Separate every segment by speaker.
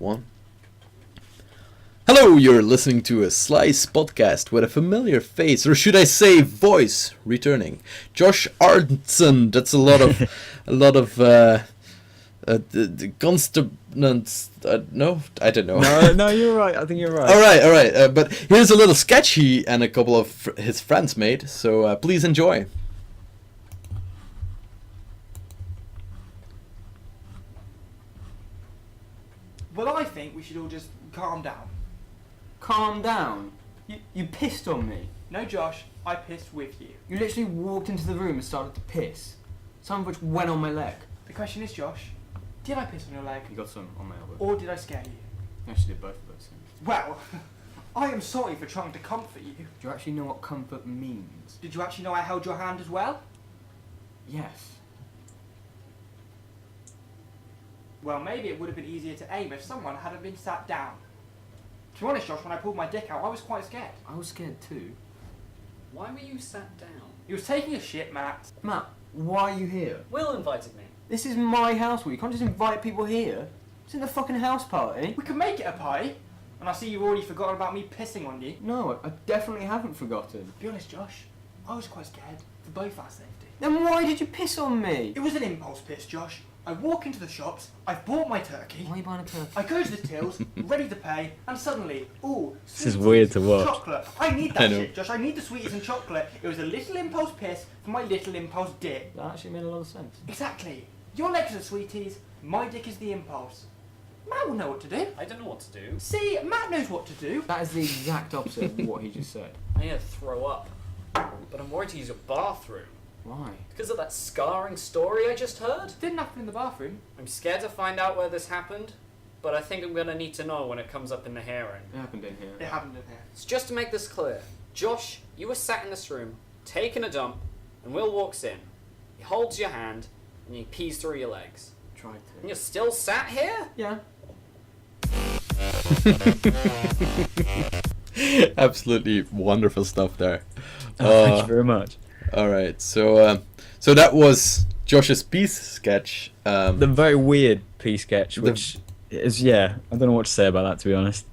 Speaker 1: one. Hello, you're listening to a SlicePodcast with a familiar face, or should I say voice, returning. Josh Arntsen. That's a lot of the consonants. No, I don't know.
Speaker 2: No, you're right. I think you're right.
Speaker 1: All right. But here's a little sketch he and a couple of his friends made. So please enjoy.
Speaker 3: Well, I think we should all just calm down.
Speaker 2: Calm down. You pissed on me.
Speaker 3: No, Josh, I pissed with you.
Speaker 2: You literally walked into the room and started to piss. Some of which went on my leg.
Speaker 3: The question is, Josh, did I piss on your leg?
Speaker 2: You got some on my elbow.
Speaker 3: Or did I scare you?
Speaker 2: You actually did both of those things.
Speaker 3: Well, I am sorry for trying to comfort you.
Speaker 2: Do you actually know what comfort means?
Speaker 3: Did you actually know I held your hand as well?
Speaker 2: Yes.
Speaker 3: Well, maybe it would have been easier to aim if someone hadn't been sat down. To be honest, Josh, when I pulled my dick out, I was quite scared.
Speaker 2: I was scared too.
Speaker 4: Why were you sat down?
Speaker 3: He was taking a shit, Matt.
Speaker 2: Matt, why are you here?
Speaker 4: Will invited me.
Speaker 2: This is my house, Will. You can't just invite people here. It's in the fucking house party.
Speaker 3: We could make it a pie. And I see you've already forgotten about me pissing on you.
Speaker 2: No, I definitely haven't forgotten.
Speaker 3: To be honest, Josh, I was quite scared for both our safety.
Speaker 2: Then why did you piss on me?
Speaker 3: It was an impulse piss, Josh. I walk into the shops, I've bought my turkey.
Speaker 2: Why are you buying a turkey?
Speaker 3: I go to the tills, ready to pay, and suddenly, ooh,
Speaker 5: This is weird to watch.
Speaker 3: chocolate. I need
Speaker 1: I
Speaker 3: that
Speaker 1: know.
Speaker 3: shit, Josh. I need the sweeties and chocolate. It was a little impulse piss for my little impulse dick.
Speaker 2: That actually made a lot of sense.
Speaker 3: Exactly. Your legs are sweeties, my dick is the impulse. Matt will know what to do.
Speaker 4: I don't know what to do.
Speaker 3: See, Matt knows what to do.
Speaker 2: That is the exact opposite of what he just said.
Speaker 4: I need to throw up. But I'm worried to use your bathroom.
Speaker 2: Why?
Speaker 4: Because of that scarring story I just heard.
Speaker 3: Didn't happen in the bathroom.
Speaker 4: I'm scared to find out where this happened, but I think I'm going to need to know when it comes up in the hearing.
Speaker 2: It happened in here.
Speaker 3: It happened in here.
Speaker 4: So just to make this clear, Josh, you were sat in this room, taking a dump, and Will walks in. He holds your hand, and he pees through your legs.
Speaker 2: Tried
Speaker 4: And
Speaker 2: to.
Speaker 4: you're still sat here?
Speaker 2: Yeah.
Speaker 1: Absolutely wonderful stuff there.
Speaker 5: Thank you very much.
Speaker 1: All right, so that was Josh's peace sketch.
Speaker 5: The very weird pea sketch, which is, I don't know what to say about that, to be honest.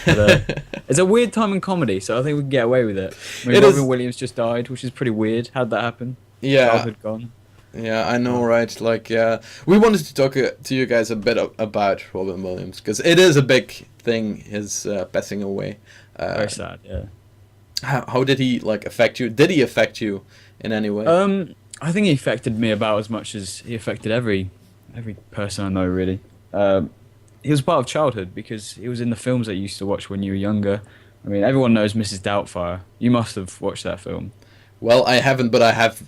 Speaker 5: But, it's a weird time in comedy, so I think we can get away with it. I mean,
Speaker 1: It
Speaker 5: Robin
Speaker 1: is-
Speaker 5: Williams just died, which is pretty weird. How'd that happen?
Speaker 1: Yeah,
Speaker 5: Childhood gone.
Speaker 1: yeah, I know, right? Like, we wanted to talk to you guys a bit about Robin Williams because it is a big thing. His passing away.
Speaker 5: Very sad, yeah.
Speaker 1: How did he affect you? Did he affect you in any way?
Speaker 5: I think he affected me about as much as he affected every person I know, really. He was part of childhood because he was in the films that you used to watch when you were younger. I mean, everyone knows Mrs. Doubtfire. You must have watched that film.
Speaker 1: Well, I haven't, but I have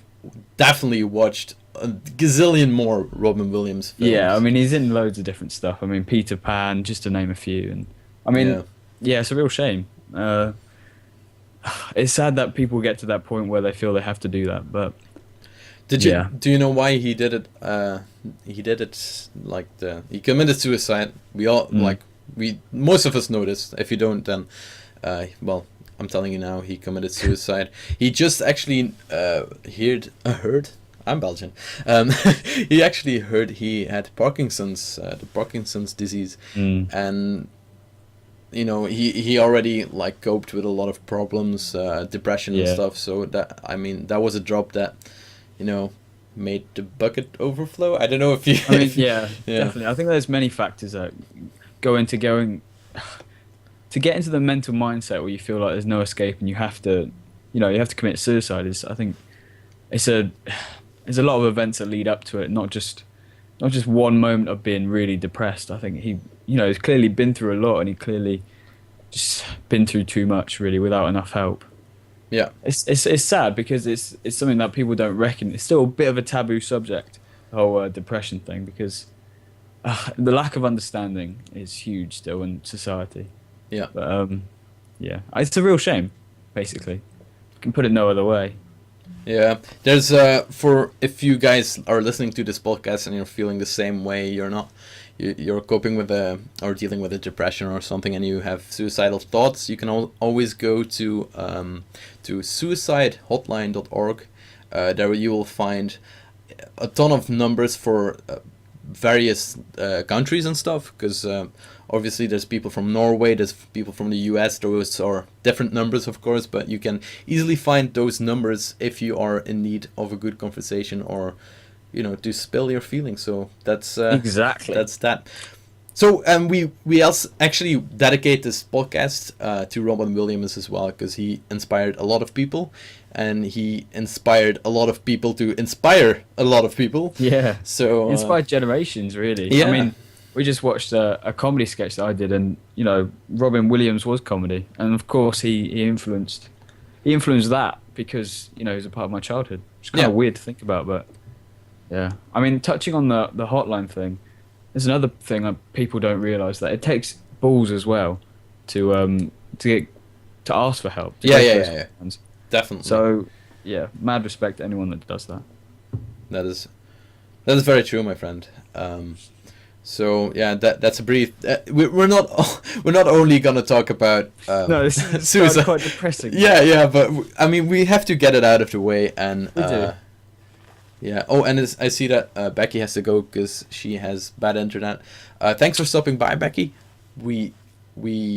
Speaker 1: definitely watched a gazillion more Robin Williams films.
Speaker 5: Yeah, I mean, he's in loads of different stuff. I mean, Peter Pan, just to name a few. And I mean, yeah it's a real shame. It's sad that people get to that point where they feel they have to do that, but
Speaker 1: Did you?
Speaker 5: Yeah.
Speaker 1: Do you know why he did it? He did it he committed suicide. We all most of us know this. If you don't, then well, I'm telling you now, he committed suicide. He just actually heard. I'm Belgian. He actually heard he had Parkinson's, the Parkinson's disease, and you know he already coped with a lot of problems, depression and stuff. So that was a drop that made the bucket overflow. I don't know if you.
Speaker 5: I mean, yeah, definitely. I think there's many factors that go into to get into the mental mindset where you feel like there's no escape and you have to commit suicide. I think there's a lot of events that lead up to it, not just one moment of being really depressed. I think he's clearly been through a lot, and he clearly just been through too much, really, without enough help.
Speaker 1: Yeah,
Speaker 5: it's sad because it's something that people don't reckon. It's still a bit of a taboo subject, the whole depression thing, because the lack of understanding is huge still in society.
Speaker 1: Yeah,
Speaker 5: but it's a real shame, basically. You can put it no other way.
Speaker 1: Yeah, there's for if you guys are listening to this podcast and you're feeling the same way, you're coping with or dealing with a depression or something, and you have suicidal thoughts, you can always go to suicidehotline.org. There you will find a ton of numbers for various countries and stuff, because obviously there's people from Norway, there's people from the US. Those are different numbers, of course, but you can easily find those numbers if you are in need of a good conversation, or to spill your feelings. So that's
Speaker 5: Exactly.
Speaker 1: that's that. So we also actually dedicate this podcast to Robin Williams as well, because he inspired a lot of people, and he inspired a lot of people to inspire a lot of people.
Speaker 5: Yeah.
Speaker 1: So
Speaker 5: Inspired generations, really.
Speaker 1: Yeah.
Speaker 5: I mean, we just watched a comedy sketch that I did, and Robin Williams was comedy, and of course he influenced that, because he was a part of my childhood. It's kind of weird to think about, but yeah. I mean, touching on the hotline thing, there's another thing that people don't realise, that it takes balls as well to ask for help.
Speaker 1: Yeah. Definitely.
Speaker 5: So yeah, mad respect to anyone that does that.
Speaker 1: That is very true, my friend. So yeah, that's a brief. We're not only gonna talk about
Speaker 5: No, this is
Speaker 1: suicide.
Speaker 5: quite depressing.
Speaker 1: Yeah, but I mean, we have to get it out of the way, and
Speaker 5: We do.
Speaker 1: yeah. Oh, and I see that Becky has to go because she has bad internet. Thanks for stopping by, Becky. We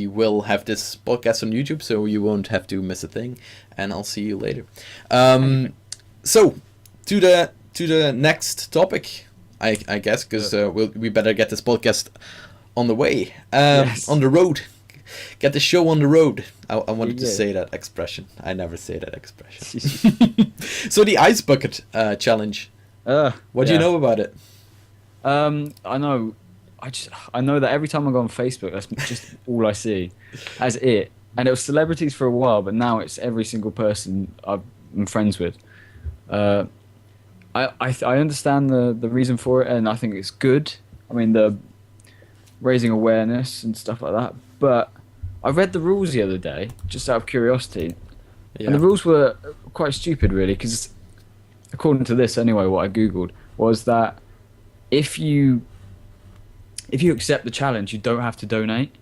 Speaker 1: will have this podcast on YouTube, so you won't have to miss a thing, and I'll see you later. So to the next topic, I guess, because we better get this podcast on the way,
Speaker 5: Yes.
Speaker 1: on the road. Get the show on the road. I wanted to
Speaker 5: Yeah.
Speaker 1: say that expression. I never say that expression. So the ice bucket challenge. What do you know about it?
Speaker 5: I know. I know that every time I go on Facebook, that's just all I see as it. And it was celebrities for a while, but now it's every single person I'm friends with. I understand the reason for it, and I think it's good. I mean, the raising awareness and stuff like that. But I read the rules the other day, just out of curiosity.
Speaker 1: Yeah.
Speaker 5: And the rules were quite stupid, really, because according to this anyway, what I googled was that if you accept the challenge, you don't have to donate.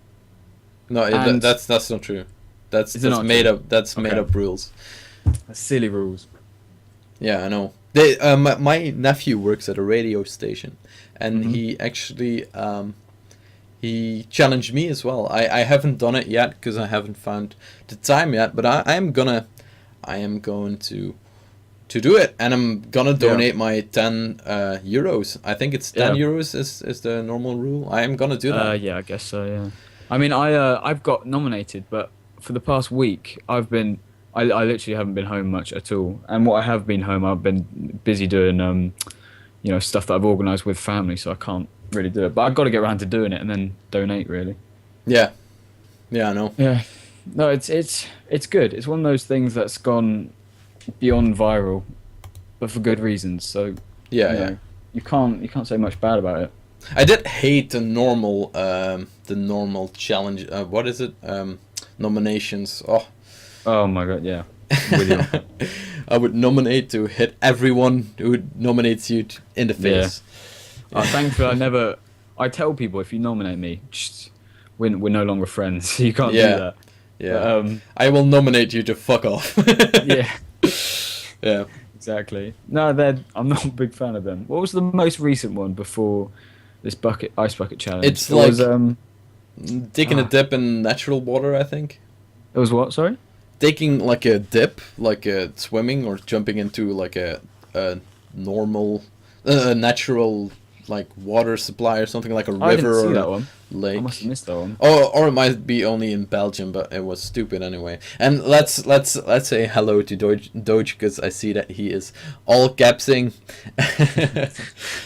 Speaker 1: No,
Speaker 5: And-
Speaker 1: that's not true. That's
Speaker 5: Is it not
Speaker 1: made
Speaker 5: true?
Speaker 1: up. That's made
Speaker 5: Okay.
Speaker 1: up rules.
Speaker 5: That's silly rules.
Speaker 1: Yeah, I know. My nephew works at a radio station, and he actually he challenged me as well. I haven't done it yet because I haven't found the time yet, but I am going to do it, and I'm gonna donate my 10 euros. I think it's 10
Speaker 5: Yeah.
Speaker 1: euros is the normal rule. I am gonna do that.
Speaker 5: Yeah, I guess so. Yeah. I mean, I've got nominated, but for the past week, I literally haven't been home much at all. And what I have been home, I've been busy doing stuff that I've organised with family, so I can't really do it. But I've got to get around to doing it and then donate, really.
Speaker 1: Yeah, I know.
Speaker 5: Yeah. No, it's good. It's one of those things that's gone beyond viral, but for good reasons. So
Speaker 1: Yeah.
Speaker 5: you can't say much bad about it.
Speaker 1: I did hate the normal challenge. What is it? Nominations.
Speaker 5: Oh my god, yeah. With you.
Speaker 1: I would nominate to hit everyone who nominates you in the face.
Speaker 5: Thankfully, I tell people, if you nominate me, we're no longer friends. You can't
Speaker 1: Yeah.
Speaker 5: do that.
Speaker 1: Yeah.
Speaker 5: But,
Speaker 1: I will nominate you to fuck off.
Speaker 5: yeah.
Speaker 1: Yeah.
Speaker 5: Exactly. No, I'm not a big fan of them. What was the most recent one before this ice bucket challenge?
Speaker 1: It's
Speaker 5: It was,
Speaker 1: taking a dip in natural water, I think.
Speaker 5: it was what? Sorry.
Speaker 1: Taking like a dip, like swimming or jumping into like a normal, natural like water supply or something, like a river
Speaker 5: I didn't see
Speaker 1: or
Speaker 5: that
Speaker 1: a
Speaker 5: one.
Speaker 1: lake.
Speaker 5: I must have missed that one.
Speaker 1: Or it might be only in Belgium, but it was stupid anyway. And let's say hello to Doge, because I see that he is all capsing.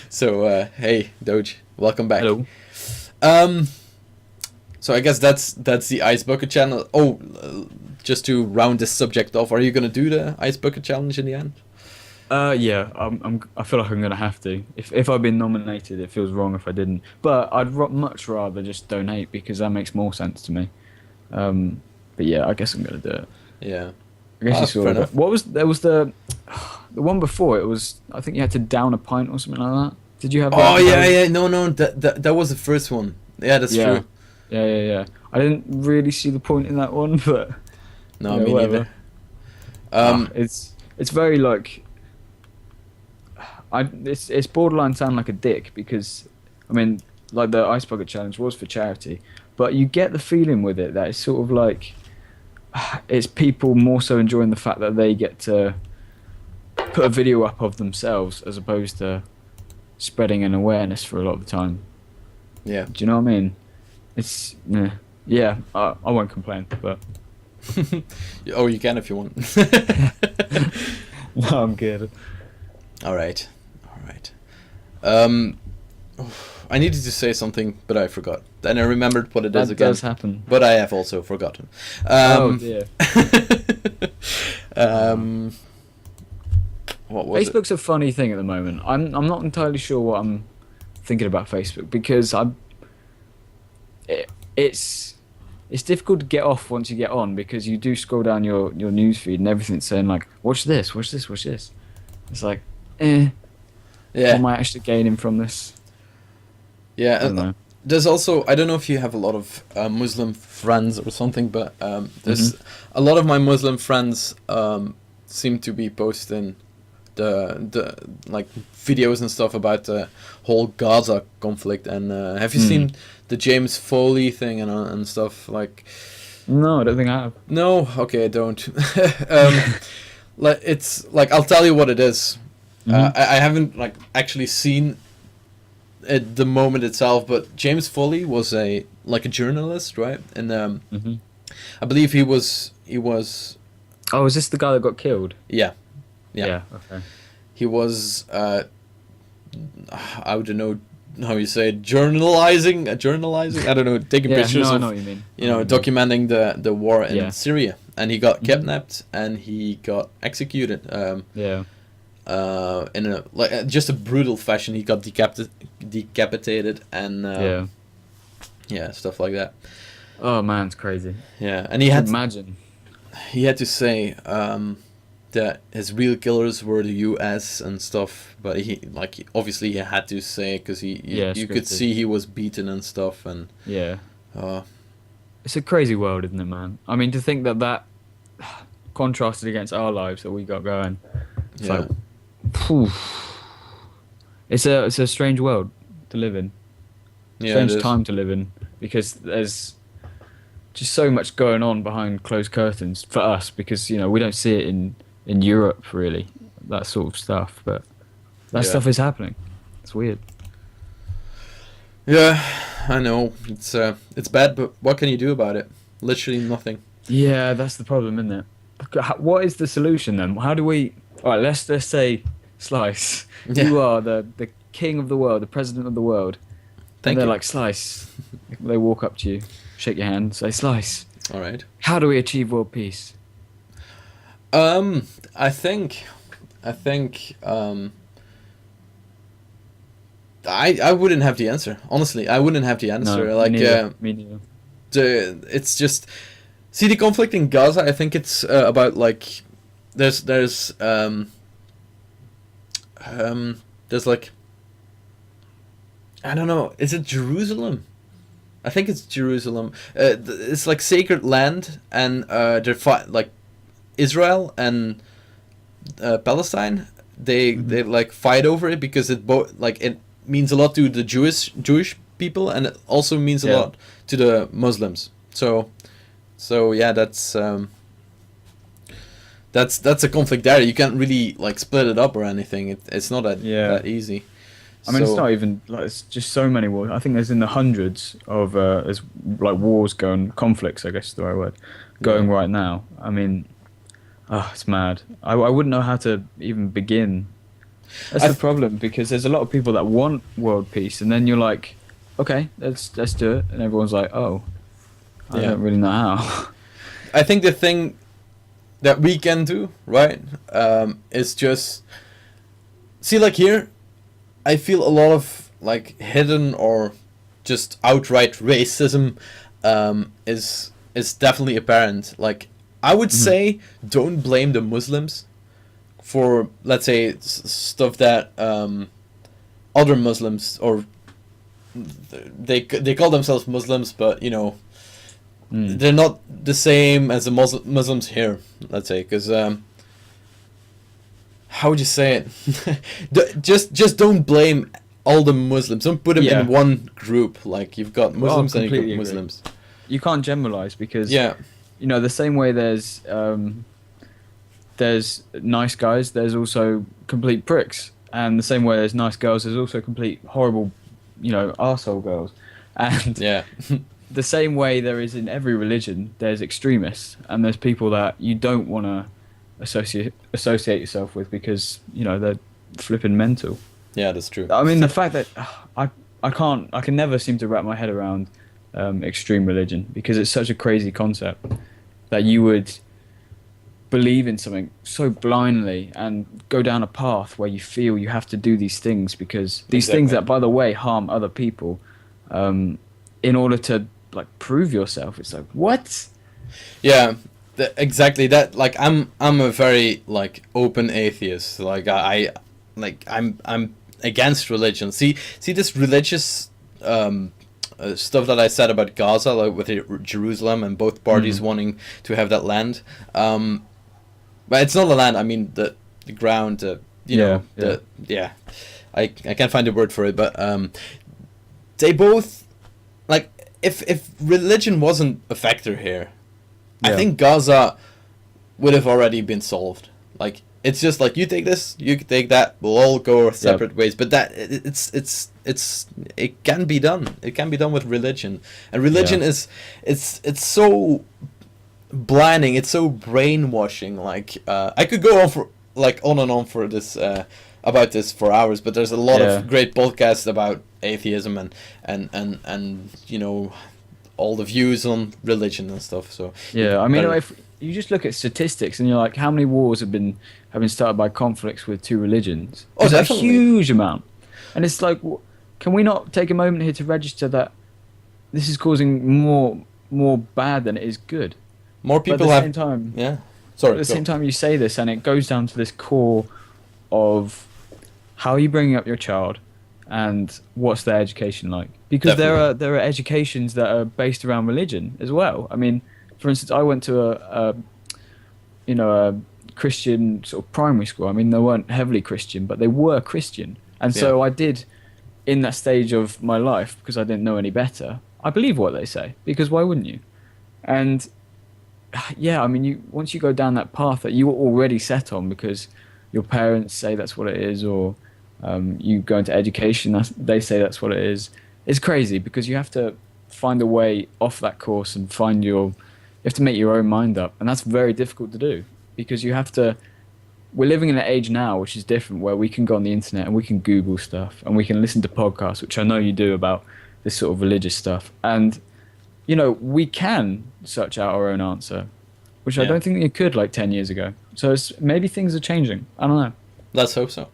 Speaker 1: So hey Doge, welcome back.
Speaker 5: Hello.
Speaker 1: So I guess that's the ice bucket challenge. Oh, just to round this subject off, are you gonna do the ice bucket challenge in the end?
Speaker 5: Yeah, I feel like I'm gonna have to. If I've been nominated, it feels wrong if I didn't. But I'd much rather just donate, because that makes more sense to me. But yeah, I guess I'm gonna do it.
Speaker 1: Yeah.
Speaker 5: I guess you saw
Speaker 1: fair
Speaker 5: it.
Speaker 1: enough.
Speaker 5: There was the one before. It was, I think you had to down a pint or something like that. Did you have?
Speaker 1: Oh
Speaker 5: that?
Speaker 1: yeah. No. That was the first one. Yeah, that's
Speaker 5: Yeah.
Speaker 1: true.
Speaker 5: Yeah. I didn't really see the point in that one, but
Speaker 1: No,
Speaker 5: yeah,
Speaker 1: me
Speaker 5: whatever.
Speaker 1: neither.
Speaker 5: It's very like, it's borderline sound like a dick because, I mean, like the Ice Bucket Challenge was for charity, but you get the feeling with it that it's sort of like it's people more so enjoying the fact that they get to put a video up of themselves as opposed to spreading an awareness for a lot of the time.
Speaker 1: Yeah.
Speaker 5: Do you know what I mean? It's yeah. I won't complain, but
Speaker 1: Oh, you can if you want.
Speaker 5: no, I'm good.
Speaker 1: All right. I needed to say something, but I forgot. Then I remembered what it is
Speaker 5: That
Speaker 1: again.
Speaker 5: does happen.
Speaker 1: But I have also forgotten.
Speaker 5: Oh dear.
Speaker 1: What was
Speaker 5: Facebook's a funny thing at the moment. I'm not entirely sure what I'm thinking about Facebook because it's difficult to get off once you get on because you do scroll down your news feed and everything's saying like watch this. It's like what am I actually gaining from this?
Speaker 1: Yeah.
Speaker 5: I don't know.
Speaker 1: There's also, I don't know if you have a lot of Muslim friends or something, but there's a lot of my Muslim friends seem to be posting the like videos and stuff about the whole Gaza conflict. And have you seen the James Foley thing and stuff like?
Speaker 5: No, I don't think I have.
Speaker 1: No, okay, I don't. Like it's like I'll tell you what it is. I haven't like actually seen at the moment itself, but James Foley was a journalist, right? And I believe he was.
Speaker 5: Oh, is this the guy that got killed?
Speaker 1: Yeah.
Speaker 5: Okay.
Speaker 1: He was. I don't know how you say it, journalizing. I don't know, taking pictures
Speaker 5: I
Speaker 1: of
Speaker 5: know what you mean.
Speaker 1: documenting the war in Syria, and he got
Speaker 5: Mhm.
Speaker 1: kidnapped and he got executed. In a just a brutal fashion. He got decapitated and stuff like that.
Speaker 5: Oh man, it's crazy.
Speaker 1: Yeah, and he had
Speaker 5: Imagine.
Speaker 1: he had to say that his real killers were the U.S. and stuff, but he obviously he had to say because you could see he was beaten and stuff and
Speaker 5: Yeah. It's a crazy world, isn't it, man? I mean, to think that contrasted against our lives that we got going. It's like, phew. It's a strange world to live in. Strange time to live in because there's just so much going on behind closed curtains for us because we don't see it in Europe really, that sort of stuff, but that stuff is happening. It's weird.
Speaker 1: Yeah, I know it's bad, but what can you do about it? Literally nothing.
Speaker 5: Yeah, that's the problem, isn't it? What is the solution then? How do we? All right, let's say Slice.
Speaker 1: Yeah.
Speaker 5: You are the king of the world, the president of the world.
Speaker 1: Thank
Speaker 5: and they're
Speaker 1: you.
Speaker 5: like, Slice. They walk up to you, shake your hand, say, Slice.
Speaker 1: All right.
Speaker 5: How do we achieve world peace?
Speaker 1: I think I wouldn't have the answer. Honestly, I wouldn't have the answer.
Speaker 5: No,
Speaker 1: like
Speaker 5: me neither.
Speaker 1: it's just see the conflict in Gaza. I think it's about like there's like I don't know. Is it Jerusalem? I think it's Jerusalem. It's like sacred land, and they're like Israel and Palestine. They like fight over it because it it means a lot to the Jewish people, and it also means a lot to the Muslims. So yeah, that's a conflict there. You can't really like split it up or anything. It's not that easy.
Speaker 5: I mean, it's not even like it's just so many wars. I think there's in the hundreds of there's like wars going, conflicts. I guess is the right word, going right now. I mean, it's mad. I wouldn't know how to even begin. That's the problem because there's a lot of people that want world peace, and then you're like, okay, let's do it, and everyone's like, oh, I don't really know how.
Speaker 1: I think the thing that we can do, right, is just see, like here, I feel a lot of like hidden or just outright racism is definitely apparent. Like I would say, don't blame the Muslims for, let's say, stuff that other Muslims or they call themselves Muslims, but they're not the same as the Muslims here. Let's say, because how would you say it? just don't blame all the Muslims. Don't put them
Speaker 5: Yeah.
Speaker 1: in one group. Like you've got Muslims and you've
Speaker 5: completely
Speaker 1: got
Speaker 5: agree.
Speaker 1: Muslims.
Speaker 5: You can't generalize because
Speaker 1: Yeah,
Speaker 5: you know the same way there's nice guys, there's also complete pricks, and the same way there's nice girls, there's also complete horrible, you know, arsehole girls, and
Speaker 1: yeah,
Speaker 5: the same way there is in every religion, there's extremists, and there's people that you don't want to associate yourself with because you know they're flipping mental.
Speaker 1: yeah. That's true.
Speaker 5: I mean, the fact that I can never seem to wrap my head around extreme religion because it's such a crazy concept that you would believe in something so blindly and go down a path where you feel you have to do these things because these things that, by the way, harm other people in order to like prove yourself. It's like, what?
Speaker 1: Yeah, exactly that. Like I'm a very like open atheist. Like I'm against religion. See this religious stuff that I said about Gaza, like with Jerusalem and both parties wanting to have that land. But it's not the land. I mean the ground. I can't find a word for it, but they both like if religion wasn't a factor here, I think Gaza would have already been solved. Like it's just like you take this, you take that, we'll all go our separate ways. But that it can be done. It can be done with religion, and religion is it's so blinding. It's so brainwashing. Like I could go on and on for this about this for hours, but there's a lot of great podcasts about atheism and you know all the views on religion and stuff. So
Speaker 5: I mean, if you just look at statistics and you're like, how many wars have been started by conflicts with two religions? It's a huge amount, and it's like, can we not take a moment here to register that this is causing more bad than it is good?
Speaker 1: More people
Speaker 5: but at the same time,
Speaker 1: Sorry.
Speaker 5: At the same time, you say this, and it goes down to this core of how are you bringing up your child, and what's their education like? Because there are educations that are based around religion as well. I mean, for instance, I went to a Christian sort of primary school. I mean, they weren't heavily Christian, but they were Christian, and so I did, in that stage of my life, because I didn't know any better, I believe what they say, because why wouldn't you? And yeah, I mean, once you go down that path that you were already set on because your parents say that's what it is, or you go into education, they say that's what it is. It's crazy because you have to find a way off that course and you have to make your own mind up, and that's very difficult to do because we're living in an age now which is different, where we can go on the internet and we can Google stuff and we can listen to podcasts, which I know you do, about this sort of religious stuff, and you know, we can search out our own answer, which I don't think you could like 10 years ago. So maybe things are changing. I don't know.
Speaker 1: Let's hope so.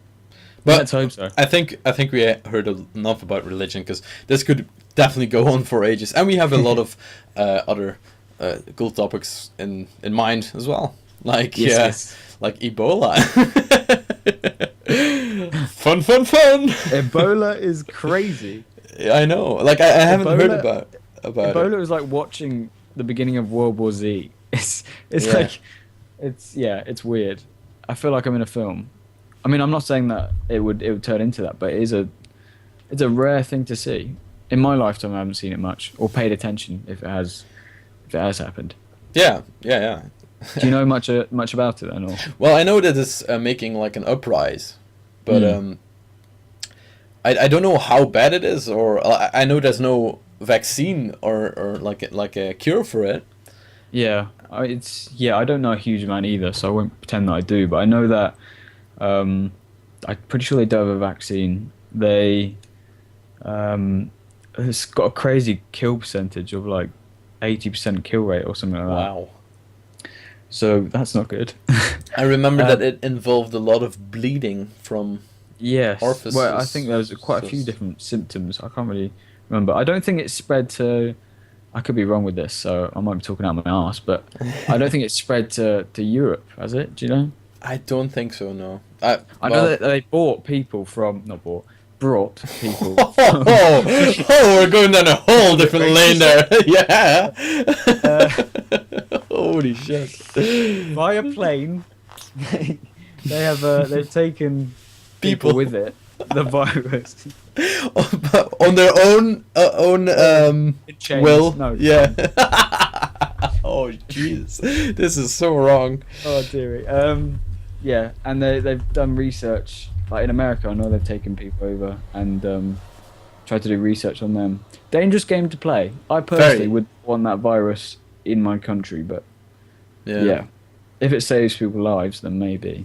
Speaker 1: But
Speaker 5: let's hope so.
Speaker 1: I think we heard enough about religion, because this could definitely go on for ages, and we have a lot of other cool topics in mind as well, like like Ebola. Fun.
Speaker 5: Ebola is crazy.
Speaker 1: I know. Like I haven't heard about
Speaker 5: Ebola
Speaker 1: it.
Speaker 5: was like watching the beginning of World War Z. It's like it's weird. I feel like I'm in a film. I mean, I'm not saying that it would turn into that, but it's a rare thing to see. In my lifetime, I haven't seen it much or paid attention if it has happened.
Speaker 1: Yeah.
Speaker 5: Do you know much about it then? Or?
Speaker 1: Well, I know that it's making like an uprise, but I don't know how bad it is, or I know there's no vaccine or like a cure for it.
Speaker 5: Yeah, I don't know a huge amount either, so I won't pretend that I do. But I know that I'm pretty sure they do have a vaccine. It's got a crazy kill percentage of like 80% kill rate or something like that.
Speaker 1: Wow.
Speaker 5: So that's not good.
Speaker 1: I remember that it involved a lot of bleeding from orifices.
Speaker 5: Well, I think there was quite a few different symptoms. I can't really remember. I don't think it spread to... I could be wrong with this, so I might be talking out my arse, but I don't think it spread to Europe, has it? Do you know?
Speaker 1: I don't think so, no.
Speaker 5: I know that they brought people.
Speaker 1: We're going down a whole different lane there. Yeah. Holy shit.
Speaker 5: Via plane. they've taken people with it, the virus.
Speaker 1: On their own
Speaker 5: Chains.
Speaker 1: will.
Speaker 5: No.
Speaker 1: Yeah. Oh jeez, this is so wrong.
Speaker 5: Oh dearie. Yeah, and they've done research. Like in America, I know they've taken people over and tried to do research on them. Dangerous game to play. I personally
Speaker 1: Very.
Speaker 5: would want that virus in my country, but yeah. If it saves people's lives, then maybe.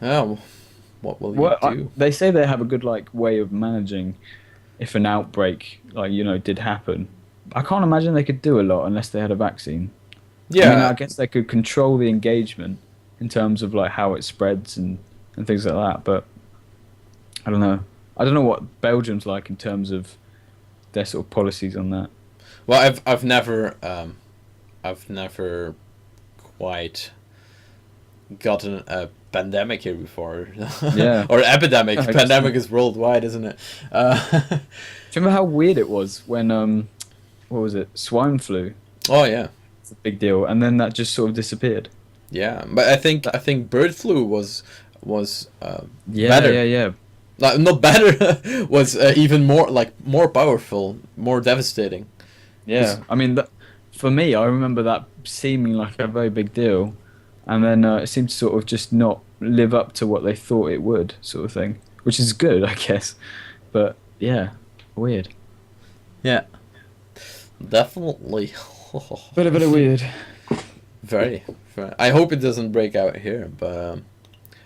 Speaker 1: Oh, what will you do?
Speaker 5: They say they have a good way of managing if an outbreak did happen. I can't imagine they could do a lot unless they had a vaccine.
Speaker 1: Yeah,
Speaker 5: I mean, I guess they could control the engagement in terms of how it spreads and things like that. But I don't know. I don't know what Belgium's like in terms of their sort of policies on that.
Speaker 1: Well, I've never quite gotten a pandemic here before.
Speaker 5: Yeah.
Speaker 1: Or epidemic.
Speaker 5: Yeah,
Speaker 1: Pandemic is worldwide, isn't it?
Speaker 5: Do you remember how weird it was when what was it? Swine flu.
Speaker 1: Oh yeah.
Speaker 5: It's a big deal, and then that just sort of disappeared.
Speaker 1: Yeah, but I think bird flu was
Speaker 5: Yeah,
Speaker 1: better.
Speaker 5: yeah.
Speaker 1: Like, not better, was even more powerful, more devastating.
Speaker 5: Yeah, I mean, for me, I remember that seeming like a very big deal, and then it seemed to sort of just not live up to what they thought it would, sort of thing, which is good, I guess. But yeah, weird.
Speaker 1: Yeah, definitely.
Speaker 5: Bit weird.
Speaker 1: Very. I hope it doesn't break out here, but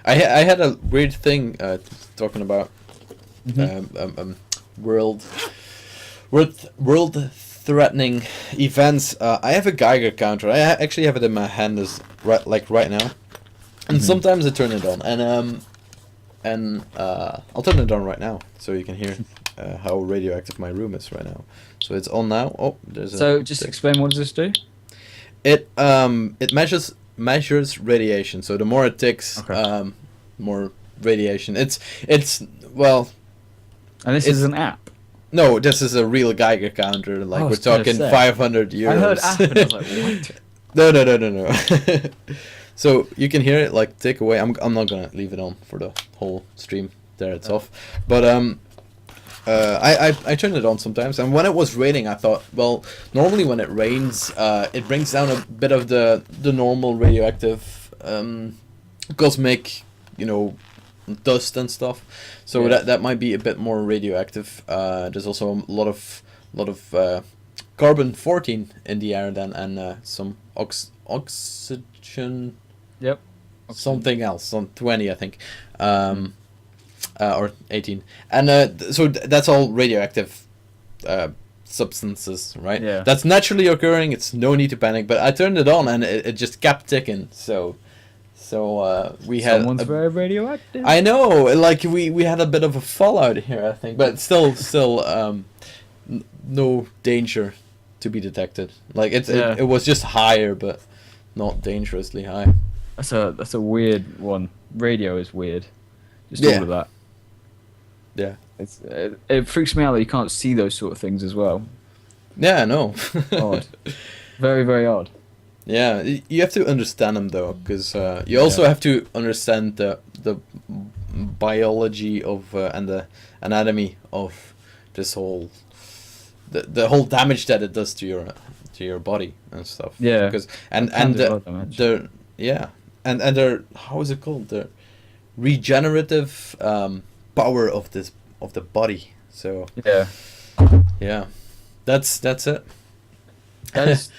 Speaker 1: I had a weird thing talking about world threatening events. I have a Geiger counter. I actually have it in my hand right now, and sometimes I turn it on, and I'll turn it on right now so you can hear how radioactive my room is right now. So it's on now. Oh, there's
Speaker 5: So just explain, what does this do?
Speaker 1: It measures radiation. So the more it ticks,
Speaker 5: Okay.
Speaker 1: more radiation. It's well.
Speaker 5: And this is an app.
Speaker 1: No, this is a real Geiger counter. Like,
Speaker 5: I
Speaker 1: we're
Speaker 5: was gonna
Speaker 1: talking
Speaker 5: say.
Speaker 1: 500 euros.
Speaker 5: I heard app and I was like, what?
Speaker 1: No. So you can hear it tick away. I'm not gonna leave it on for the whole stream. There, it's off. But I turn it on sometimes, and when it was raining, I thought, well, normally when it rains, it brings down a bit of the normal radioactive cosmic, dust and stuff. So
Speaker 5: Yeah.
Speaker 1: that might be a bit more radioactive. There's also a lot of carbon 14 in the air then, and some oxygen.
Speaker 5: Yep.
Speaker 1: Something else, some 20, I think. Or 18, and so that's all radioactive substances, right?
Speaker 5: Yeah.
Speaker 1: That's naturally occurring. It's no need to panic. But I turned it on, and it just kept ticking. So we had.
Speaker 5: Someone's very radioactive.
Speaker 1: I know, we had a bit of a fallout here, I think, but still, no danger to be detected. It was just higher, but not dangerously high.
Speaker 5: That's a weird one. Radio is weird. Just
Speaker 1: Yeah.
Speaker 5: all of that.
Speaker 1: Yeah.
Speaker 5: It freaks me out that you can't see those sort of things as well.
Speaker 1: Yeah, I know.
Speaker 5: Odd. Very, very odd.
Speaker 1: Yeah, you have to understand them though, because you also have to understand the biology of and the anatomy of this whole the whole damage that it does to your body and stuff.
Speaker 5: Yeah.
Speaker 1: Because
Speaker 5: It can do a lot of damage.
Speaker 1: and they're, how is it called, the regenerative power of the body. So
Speaker 5: Yeah.
Speaker 1: that's it.
Speaker 5: That's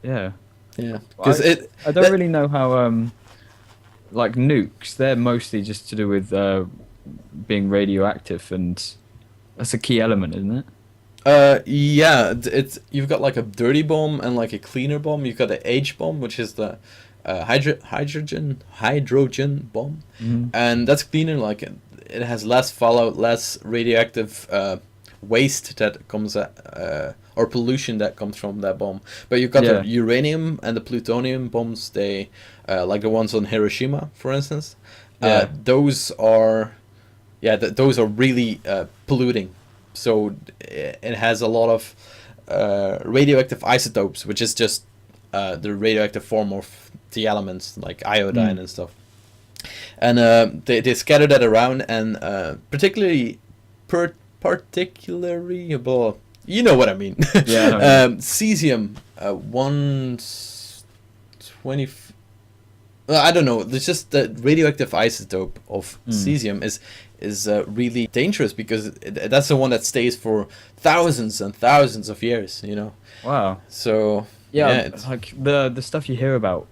Speaker 5: yeah.
Speaker 1: Yeah, because
Speaker 5: I don't really know how nukes, they're mostly just to do with being radioactive, and that's a key element, isn't it?
Speaker 1: Yeah, it's you've got a dirty bomb and a cleaner bomb. You've got the H bomb, which is the hydrogen bomb, and that's cleaner. It has less fallout, less radioactive waste that comes or pollution that comes from that bomb. But you've got the uranium and the plutonium bombs. They like the ones on Hiroshima, for instance. Those are those are really polluting. So it has a lot of radioactive isotopes, which is just the radioactive form of the elements like iodine and stuff. and they scatter that around, and particularly, well, you know what I mean.
Speaker 5: Yeah, I know.
Speaker 1: Cesium 120. I don't know. There's just the radioactive isotope of cesium is really dangerous because that's the one that stays for thousands and thousands of years.
Speaker 5: Wow.
Speaker 1: So
Speaker 5: Yeah,
Speaker 1: it's,
Speaker 5: like the stuff you hear about,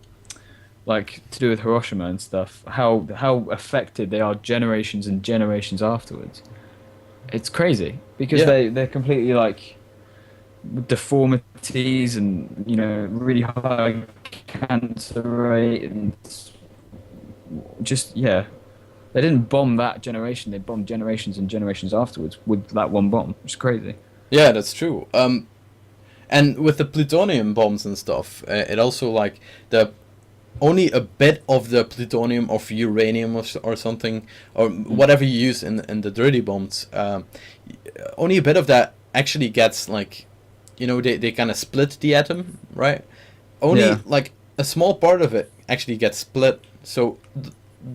Speaker 5: like to do with Hiroshima and stuff, how affected they are generations and generations afterwards. It's crazy because they're completely like deformities and really high cancer rate and just they didn't bomb that generation, they bombed generations and generations afterwards with that one bomb. It's crazy.
Speaker 1: Yeah, that's true. And with the plutonium bombs and stuff, it also like only a bit of the plutonium or uranium or something, or whatever you use in the dirty bombs, only a bit of that actually gets like, they kind of split the atom, right? Only like a small part of it actually gets split, so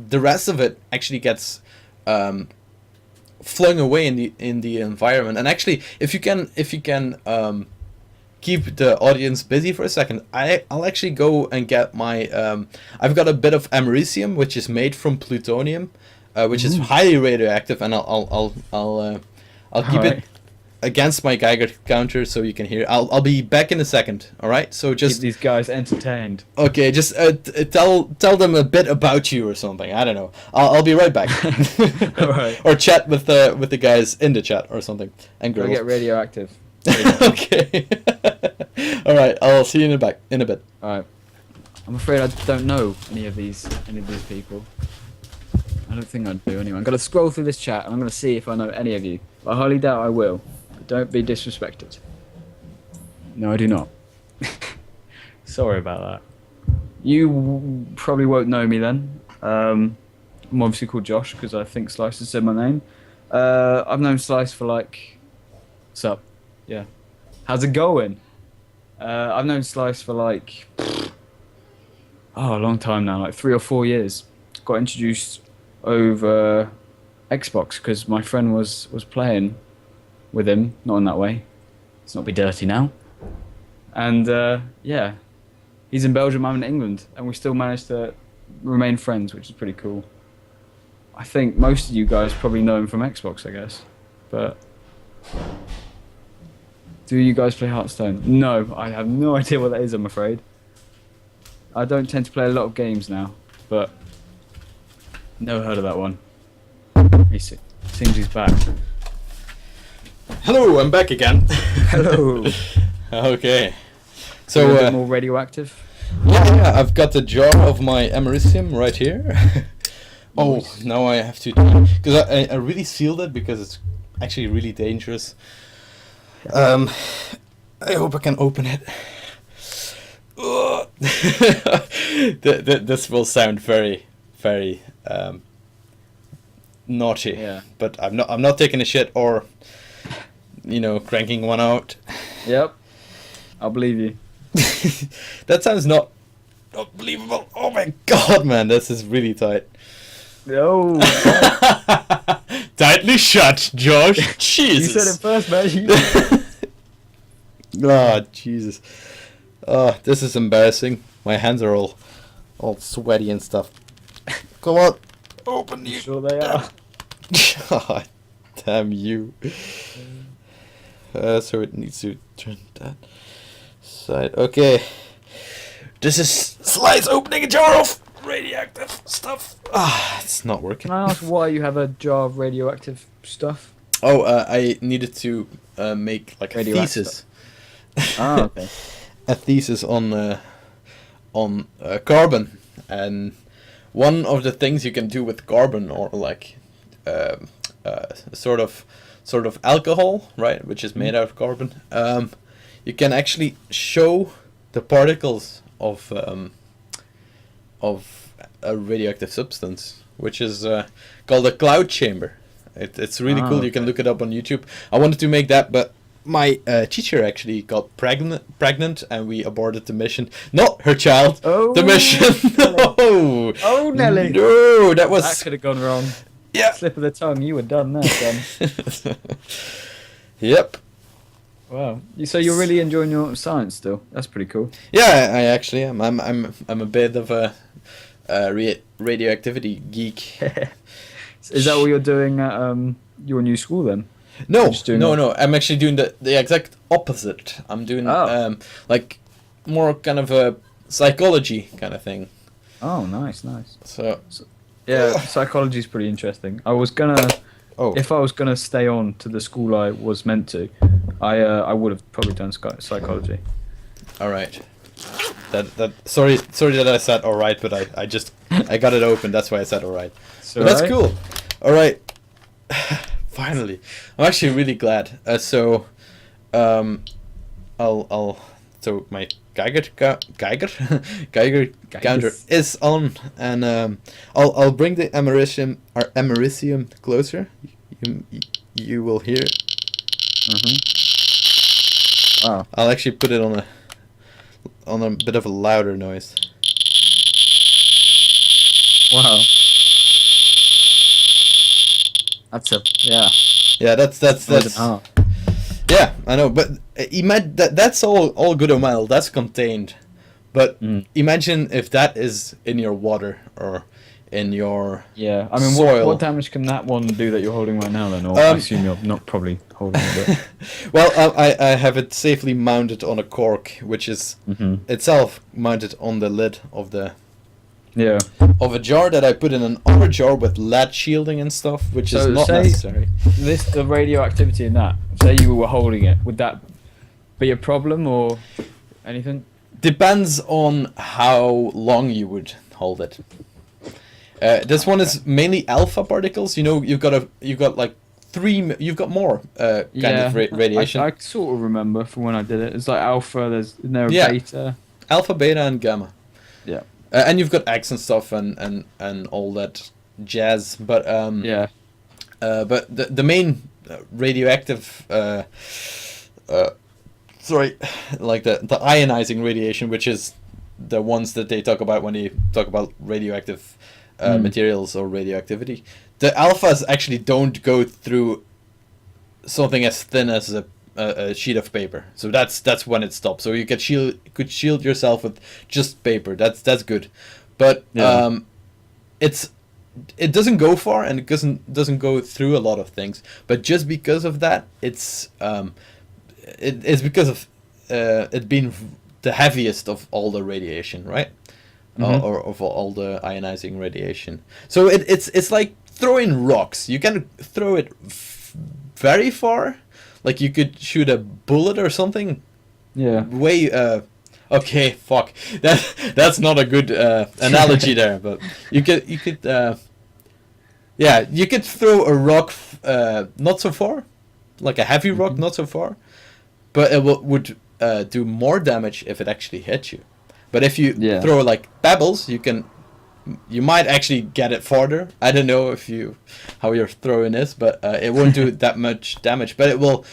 Speaker 1: the rest of it actually gets flung away in the environment. And actually, if you can keep the audience busy for a second, I'll actually go and get my I've got a bit of americium, which is made from plutonium, which is highly radioactive, and I'll keep it against my Geiger counter so you can hear. I'll be back in a second. All right, so just
Speaker 5: keep these guys entertained.
Speaker 1: Okay, just tell them a bit about you or something. I don't know. I'll be right back.
Speaker 5: All right.
Speaker 1: Or chat with the guys in the chat or something, and
Speaker 5: Go
Speaker 1: girls.
Speaker 5: get radioactive.
Speaker 1: Okay. All right. I'll see you in a bit.
Speaker 5: All right. I'm afraid I don't know any of these people. I don't think I do anyway. I'm gonna scroll through this chat and I'm gonna see if I know any of you. I highly doubt I will. But don't be disrespected. No, I do not. Sorry about that. You probably won't know me then. I'm obviously called Josh because I think Slice has said my name. I've known Slice for like... What's up? Yeah. How's it going? I've known Slice for like... a long time now, like 3 or 4 years. Got introduced over Xbox because my friend was playing with him, not in that way. Let's not be dirty now. And he's in Belgium, I'm in England, and we still managed to remain friends, which is pretty cool. I think most of you guys probably know him from Xbox, I guess. But do you guys play Hearthstone? No, I have no idea what that is, I'm afraid. I don't tend to play a lot of games now, but never heard of that one. Seems he's back.
Speaker 1: Hello, I'm back again.
Speaker 5: Hello.
Speaker 1: Okay.
Speaker 5: So a
Speaker 1: So
Speaker 5: bit more radioactive.
Speaker 1: yeah, I've got the jar of my americium right here. Oh,
Speaker 5: Nice.
Speaker 1: now I have to, because I really sealed it because it's actually really dangerous. I hope I can open it. Ugh. This will sound very, very naughty.
Speaker 5: Yeah.
Speaker 1: But I'm not taking a shit or, cranking one out.
Speaker 5: Yep. I'll believe you.
Speaker 1: That sounds not believable. Oh my god, man, this is really tight.
Speaker 5: No.
Speaker 1: Tightly shut, Josh.
Speaker 5: You
Speaker 1: Jesus.
Speaker 5: said it first, man.
Speaker 1: Oh, Jesus. Oh, this is embarrassing. My hands are all sweaty and stuff. Come on. Open you.
Speaker 5: Sure they are.
Speaker 1: God damn you. So it needs to turn that side. Okay. This is Slice opening a jar of radioactive stuff. It's not working.
Speaker 5: Can I ask why you have a jar of radioactive stuff?
Speaker 1: Oh, I needed to make like a
Speaker 5: Radioactive
Speaker 1: thesis.
Speaker 5: Oh, okay.
Speaker 1: A thesis on carbon, and one of the things you can do with carbon, or like sort of alcohol, right, which is made out of carbon, you can actually show the particles of a radioactive substance, which is called a cloud chamber. It's really cool.
Speaker 5: Okay.
Speaker 1: You can look it up on YouTube. I wanted to make that, but my teacher actually got pregnant, and we aborted the mission. Not her child, the mission. No.
Speaker 5: Oh, Nelly.
Speaker 1: No, that
Speaker 5: could have gone wrong.
Speaker 1: Yeah.
Speaker 5: Slip of the tongue, you were done there, son.
Speaker 1: Yep.
Speaker 5: Wow. So you're really enjoying your science still? That's pretty cool.
Speaker 1: Yeah, I actually am. I'm a bit of a radioactivity geek.
Speaker 5: Is that what you're doing at your new school then?
Speaker 1: No,
Speaker 5: doing
Speaker 1: no. I'm actually doing the exact opposite. I'm doing like more kind of a psychology kind of thing.
Speaker 5: Oh, nice.
Speaker 1: So
Speaker 5: yeah, psychology is pretty interesting. I was gonna, if I was gonna stay on to the school I was meant to, I would have probably done psychology.
Speaker 1: All right. Sorry that I said all right, but I got it open. That's why I said all right. But that's cool. All right. Finally, I'm actually really glad. So my Geiger counter is on, and I'll bring the americium closer. You will hear it.
Speaker 5: Wow.
Speaker 1: I'll actually put it on a bit of a louder noise.
Speaker 5: Wow.
Speaker 1: Yeah, that's yeah, I know, but that's all good and well. That's contained, but imagine if that is in your water or in your soil.
Speaker 5: What damage can that one do that you're holding right now then? Or I assume you're not probably holding it.
Speaker 1: Well, I have it safely mounted on a cork, which is itself mounted on the lid of a jar that I put in an other jar with lead shielding and stuff, which is not necessary.
Speaker 5: The radioactivity in that, say you were holding it, would that be a problem or anything?
Speaker 1: Depends on how long you would hold it. This one is mainly alpha particles. You know, you've got like you've got more kind of radiation.
Speaker 5: I sort of remember from when I did it. It's like alpha. Isn't there a beta?
Speaker 1: Alpha, beta, and gamma.
Speaker 5: Yeah.
Speaker 1: And you've got X and stuff and all that jazz, but but the main radioactive like the ionizing radiation, which is the ones that they talk about when they talk about radioactive materials or radioactivity. The alphas actually don't go through something as thin as a sheet of paper, so that's when it stops. So you could shield yourself with just paper. That's good, but it doesn't go far, and it doesn't go through a lot of things. But just because of that, it's because of it being the heaviest of all the radiation, right? Or of all the ionizing radiation. So it's like throwing rocks. You can throw it very far. Like you could shoot a bullet or something. Yeah. Way. Okay. Fuck. That's not a good analogy there. But you could. Yeah. You could throw a rock. Not so far. Like a heavy rock. Not so far. But it would do more damage if it actually hit you. But if you throw like pebbles, you might actually get it farther. I don't know how your throwing is, but it won't do that much damage. But it will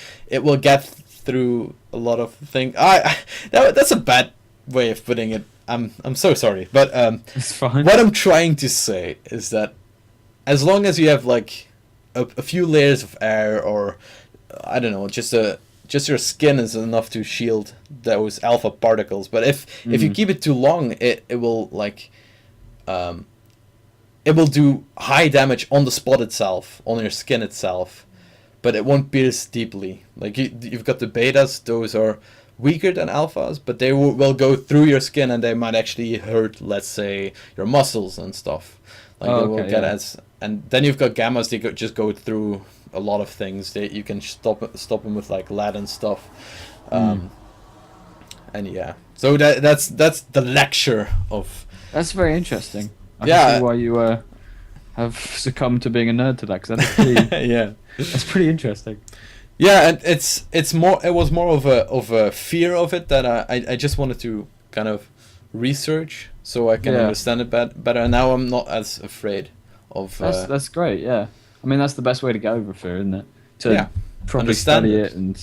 Speaker 1: get through a lot of things. That's a bad way of putting it. I'm so sorry, but
Speaker 5: it's fine.
Speaker 1: What I'm trying to say is that as long as you have like a few layers of air, or I don't know, just your skin is enough to shield those alpha particles. But if you keep it too long, it will like it will do high damage on the spot itself, on your skin itself, but it won't pierce deeply. Like you've got the betas; those are weaker than alphas, but they will go through your skin, and they might actually hurt, let's say, your muscles and stuff. Like they will get and then you've got gammas. They just go through a lot of things. You can stop them with like lead and stuff. And yeah, so that's the lecture of.
Speaker 5: That's very interesting. I can see why you have succumbed to being a nerd to that, because that's pretty. That's pretty interesting.
Speaker 1: Yeah, and it's more. It was more of a fear of it that I just wanted to kind of research so I can understand it better. And now I'm not as afraid of.
Speaker 5: That's great. Yeah, I mean that's the best way to get over fear, isn't it? To properly study it and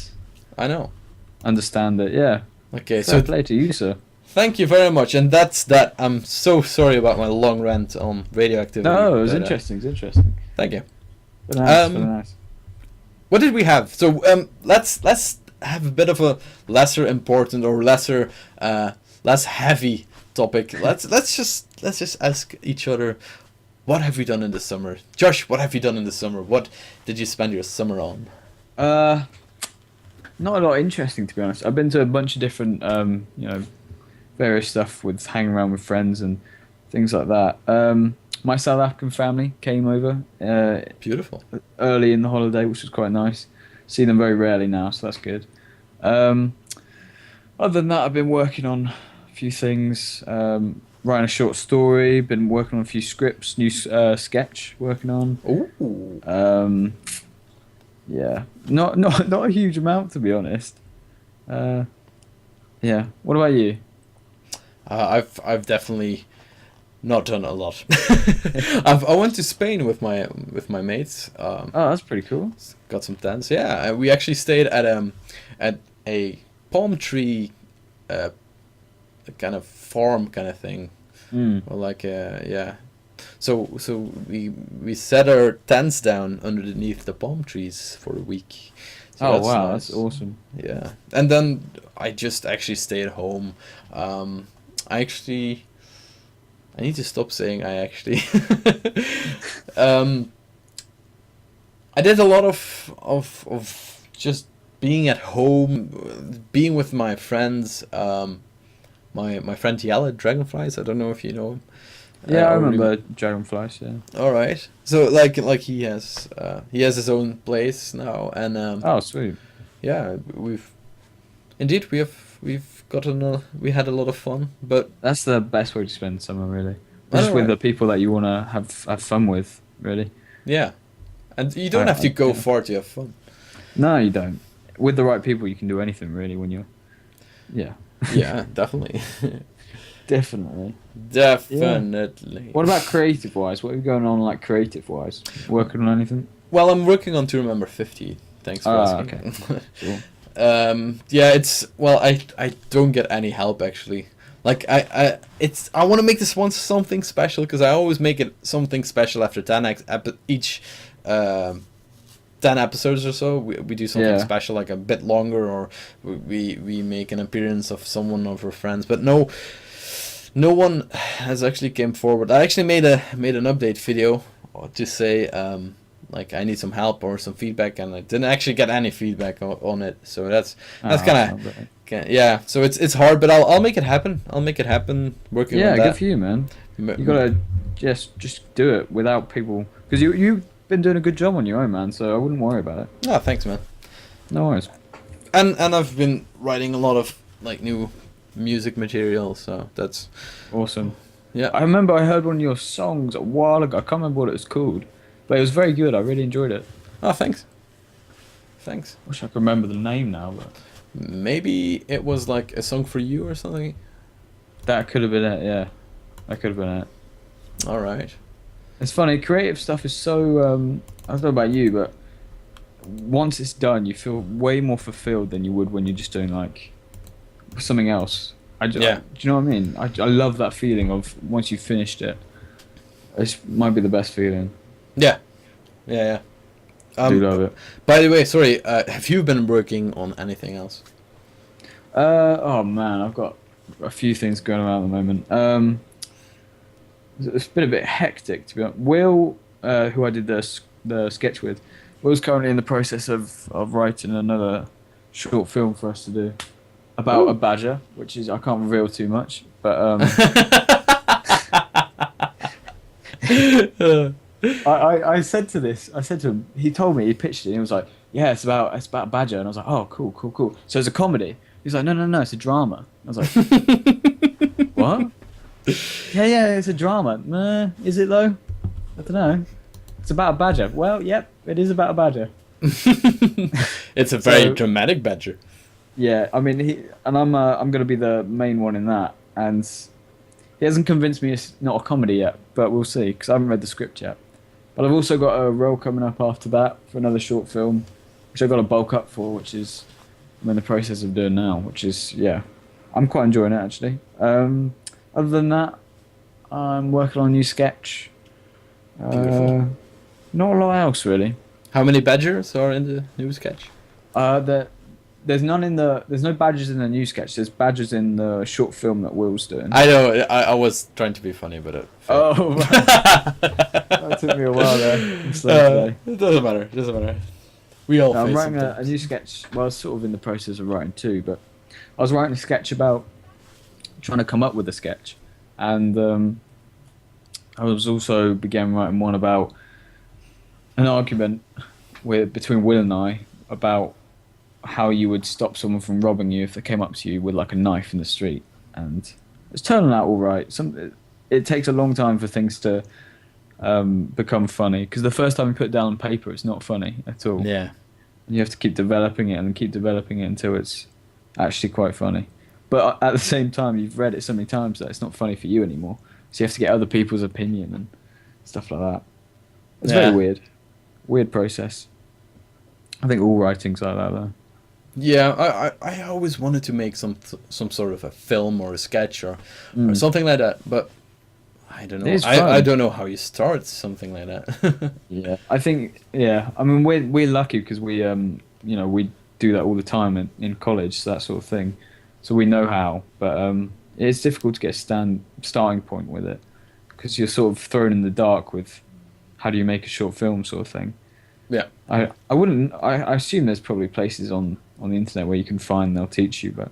Speaker 1: I know.
Speaker 5: understand it. Yeah.
Speaker 1: Okay,
Speaker 5: Fair
Speaker 1: so
Speaker 5: play to you, sir.
Speaker 1: thank you very much, and that's that. I'm so sorry about my long rant on radioactivity.
Speaker 5: No, it was
Speaker 1: but,
Speaker 5: interesting. It's interesting.
Speaker 1: Thank you.
Speaker 5: Very nice.
Speaker 1: Um,
Speaker 5: Very nice.
Speaker 1: What did we have? So let's have a bit of a lesser important or lesser less heavy topic. Let's just ask each other, what have we done in the summer? Josh, what have you done in the summer? What did you spend your summer on?
Speaker 5: Not a lot interesting, to be honest. I've been to a bunch of different, various stuff with hanging around with friends and things like that. My South African family came over
Speaker 1: Beautiful.
Speaker 5: early in the holiday, which was quite nice. See them very rarely now, so that's good. Other than that, I've been working on a few things. Writing a short story. Been working on a few scripts. New sketch working on.
Speaker 1: Ooh.
Speaker 5: Yeah, not a huge amount, to be honest. Yeah. What about you?
Speaker 1: I've definitely not done a lot. I went to Spain with my mates.
Speaker 5: Oh, that's pretty cool.
Speaker 1: Got some tents. Yeah, we actually stayed at a palm tree, kind of farm kind of thing. Or like yeah. So we set our tents down underneath the palm trees for a week. So
Speaker 5: Oh
Speaker 1: that's
Speaker 5: wow,
Speaker 1: nice.
Speaker 5: that's awesome.
Speaker 1: Yeah, and then I just actually stayed home. I need to stop saying I actually. I did a lot of just being at home, being with my friends. My friend Yalla Dragonflies. I don't know if you know him.
Speaker 5: Yeah, I
Speaker 1: or
Speaker 5: remember Dragonflies. Yeah.
Speaker 1: All right. So like he has his own place now, and
Speaker 5: Oh, sweet.
Speaker 1: yeah, we've we had a lot of fun, but
Speaker 5: That's the best way to spend summer, really.
Speaker 1: I
Speaker 5: Just
Speaker 1: know,
Speaker 5: with
Speaker 1: right?
Speaker 5: the people that you want to have fun with, really.
Speaker 1: yeah, and you don't have to go far to have fun.
Speaker 5: No, you don't. With the right people, you can do anything, really, when you're... Yeah.
Speaker 1: Yeah, definitely.
Speaker 5: Definitely.
Speaker 1: Definitely.
Speaker 5: What about creative-wise? What are you going on, like, creative-wise? Working on anything?
Speaker 1: Well, I'm working on To Remember 50. Thanks for asking.
Speaker 5: Okay. Sure.
Speaker 1: Yeah, I don't get any help actually. Like I want to make this one something special because I always make it something special after 10 episodes or so. We do something
Speaker 5: Yeah.
Speaker 1: special, like a bit longer, or we make an appearance of someone of our friends. But no one has actually came forward. I actually made an update video to say like I need some help or some feedback, and I didn't actually get any feedback on it. So that's kind of yeah. So it's hard, but I'll make it happen. I'll make it happen. Working
Speaker 5: Yeah,
Speaker 1: on that.
Speaker 5: good for you, man. You gotta just do it without people, because you've been doing a good job on your own, man. So I wouldn't worry about it.
Speaker 1: Oh, thanks, man.
Speaker 5: No worries.
Speaker 1: And I've been writing a lot of like new music material, so that's
Speaker 5: Awesome.
Speaker 1: yeah.
Speaker 5: I remember I heard one of your songs a while ago. I can't remember what it was called, but it was very good. I really enjoyed it.
Speaker 1: Oh, thanks. Thanks.
Speaker 5: Wish I could remember the name now, but
Speaker 1: Maybe it was like a song for you or something.
Speaker 5: that could have been it. Yeah, that could have been it.
Speaker 1: All right.
Speaker 5: It's funny. Creative stuff is so. I don't know about you, but once it's done, you feel way more fulfilled than you would when you're just doing like something else.
Speaker 1: Yeah.
Speaker 5: Do you know what I mean? I love that feeling of once you've finished it. It might be the best feeling.
Speaker 1: Yeah. Yeah.
Speaker 5: I do love it.
Speaker 1: By the way, sorry. Have you been working on anything else?
Speaker 5: Oh man, I've got a few things going around at the moment. It's been a bit hectic, to be honest. Will, who I did the sketch with, Will's currently in the process of writing another short film for us to do about a badger, which is, I can't reveal too much, but I said to him, he told me, he pitched it, and he was like, yeah, it's about a badger, and I was like, oh, cool. So it's a comedy. He's like, no, it's a drama. I was like, what? Yeah, it's a drama. Is it though? I don't know. It's about a badger. Well, yep, it is about a badger.
Speaker 1: It's a very dramatic badger.
Speaker 5: Yeah, I mean, I'm going to be the main one in that, and he hasn't convinced me it's not a comedy yet, but we'll see, because I haven't read the script yet. But I've also got a role coming up after that for another short film, which I've got to bulk up for, which is I'm in the process of doing now, which is I'm quite enjoying it actually. Other than that, I'm working on a new sketch.
Speaker 1: Beautiful.
Speaker 5: Not a lot else really.
Speaker 1: How many badgers are in the new sketch?
Speaker 5: There's no badges in the new sketch. There's badges in the short film that Will's doing.
Speaker 1: I know. I was trying to be funny, but it failed.
Speaker 5: Oh, that took me a while there. I'm slow today.
Speaker 1: It doesn't matter. It doesn't matter. We all.
Speaker 5: I'm
Speaker 1: face
Speaker 5: writing a
Speaker 1: sometimes.
Speaker 5: new sketch. Well, I was sort of in the process of writing two, but I was writing a sketch about trying to come up with a sketch, and I was also began writing one about an argument between Will and I about how you would stop someone from robbing you if they came up to you with like a knife in the street, and it's turning out all right. It takes a long time for things to become funny, because the first time you put it down on paper, it's not funny at all.
Speaker 1: Yeah.
Speaker 5: And you have to keep developing it until it's actually quite funny. But at the same time, you've read it so many times that it's not funny for you anymore. So you have to get other people's opinion and stuff like that. It's very weird. Weird process. I think all writing's like that though.
Speaker 1: Yeah, I always wanted to make some sort of a film or a sketch or something like that, but I don't know. I don't know how you start something like that.
Speaker 5: Yeah, I think I mean we're lucky because we we do that all the time in college, that sort of thing, so we know how. But it's difficult to get a starting point with it, because you're sort of thrown in the dark with how do you make a short film sort of thing.
Speaker 1: Yeah.
Speaker 5: I assume there's probably places on the internet where you can find they'll teach you, but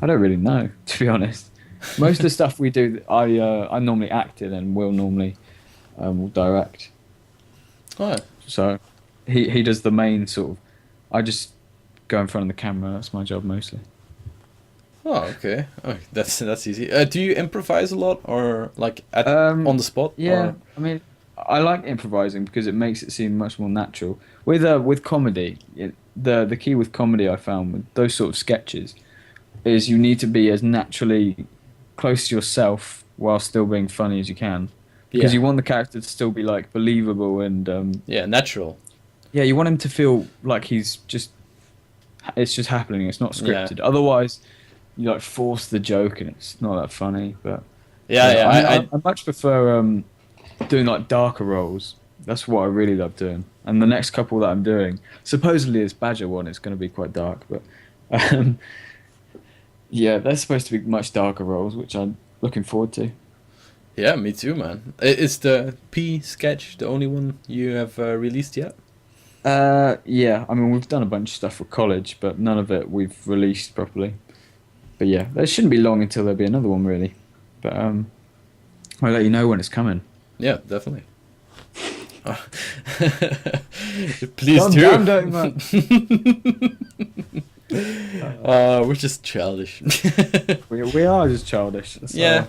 Speaker 5: I don't really know, to be honest. Most of the stuff we do, I normally act in, and Will normally will direct.
Speaker 1: Oh.
Speaker 5: So he does the main sort of. I just go in front of the camera. That's my job mostly.
Speaker 1: Oh, okay. Oh, that's easy. Do you improvise a lot, or like on the spot?
Speaker 5: Yeah,
Speaker 1: or?
Speaker 5: I mean, I like improvising because it makes it seem much more natural. With comedy, the key with comedy I found with those sort of sketches is you need to be as naturally close to yourself while still being funny as you can, because you want the character to still be like believable and
Speaker 1: natural.
Speaker 5: Yeah, you want him to feel like it's just happening. It's not scripted. Yeah. Otherwise, you like force the joke and it's not that funny. But I much prefer doing like darker roles. That's what I really love doing. And the next couple that I'm doing, supposedly this Badger one, is going to be quite dark, but they're supposed to be much darker roles, which I'm looking forward to.
Speaker 1: Yeah, me too, man. Is the P sketch the only one you have released yet?
Speaker 5: Yeah, I mean, we've done a bunch of stuff for college, but none of it we've released properly. But yeah, there shouldn't be long until there'll be another one, really. But I'll let you know when it's coming.
Speaker 1: Yeah, definitely. Please do.
Speaker 5: Damn dirty man.
Speaker 1: We're just childish.
Speaker 5: we are just childish. So
Speaker 1: yeah.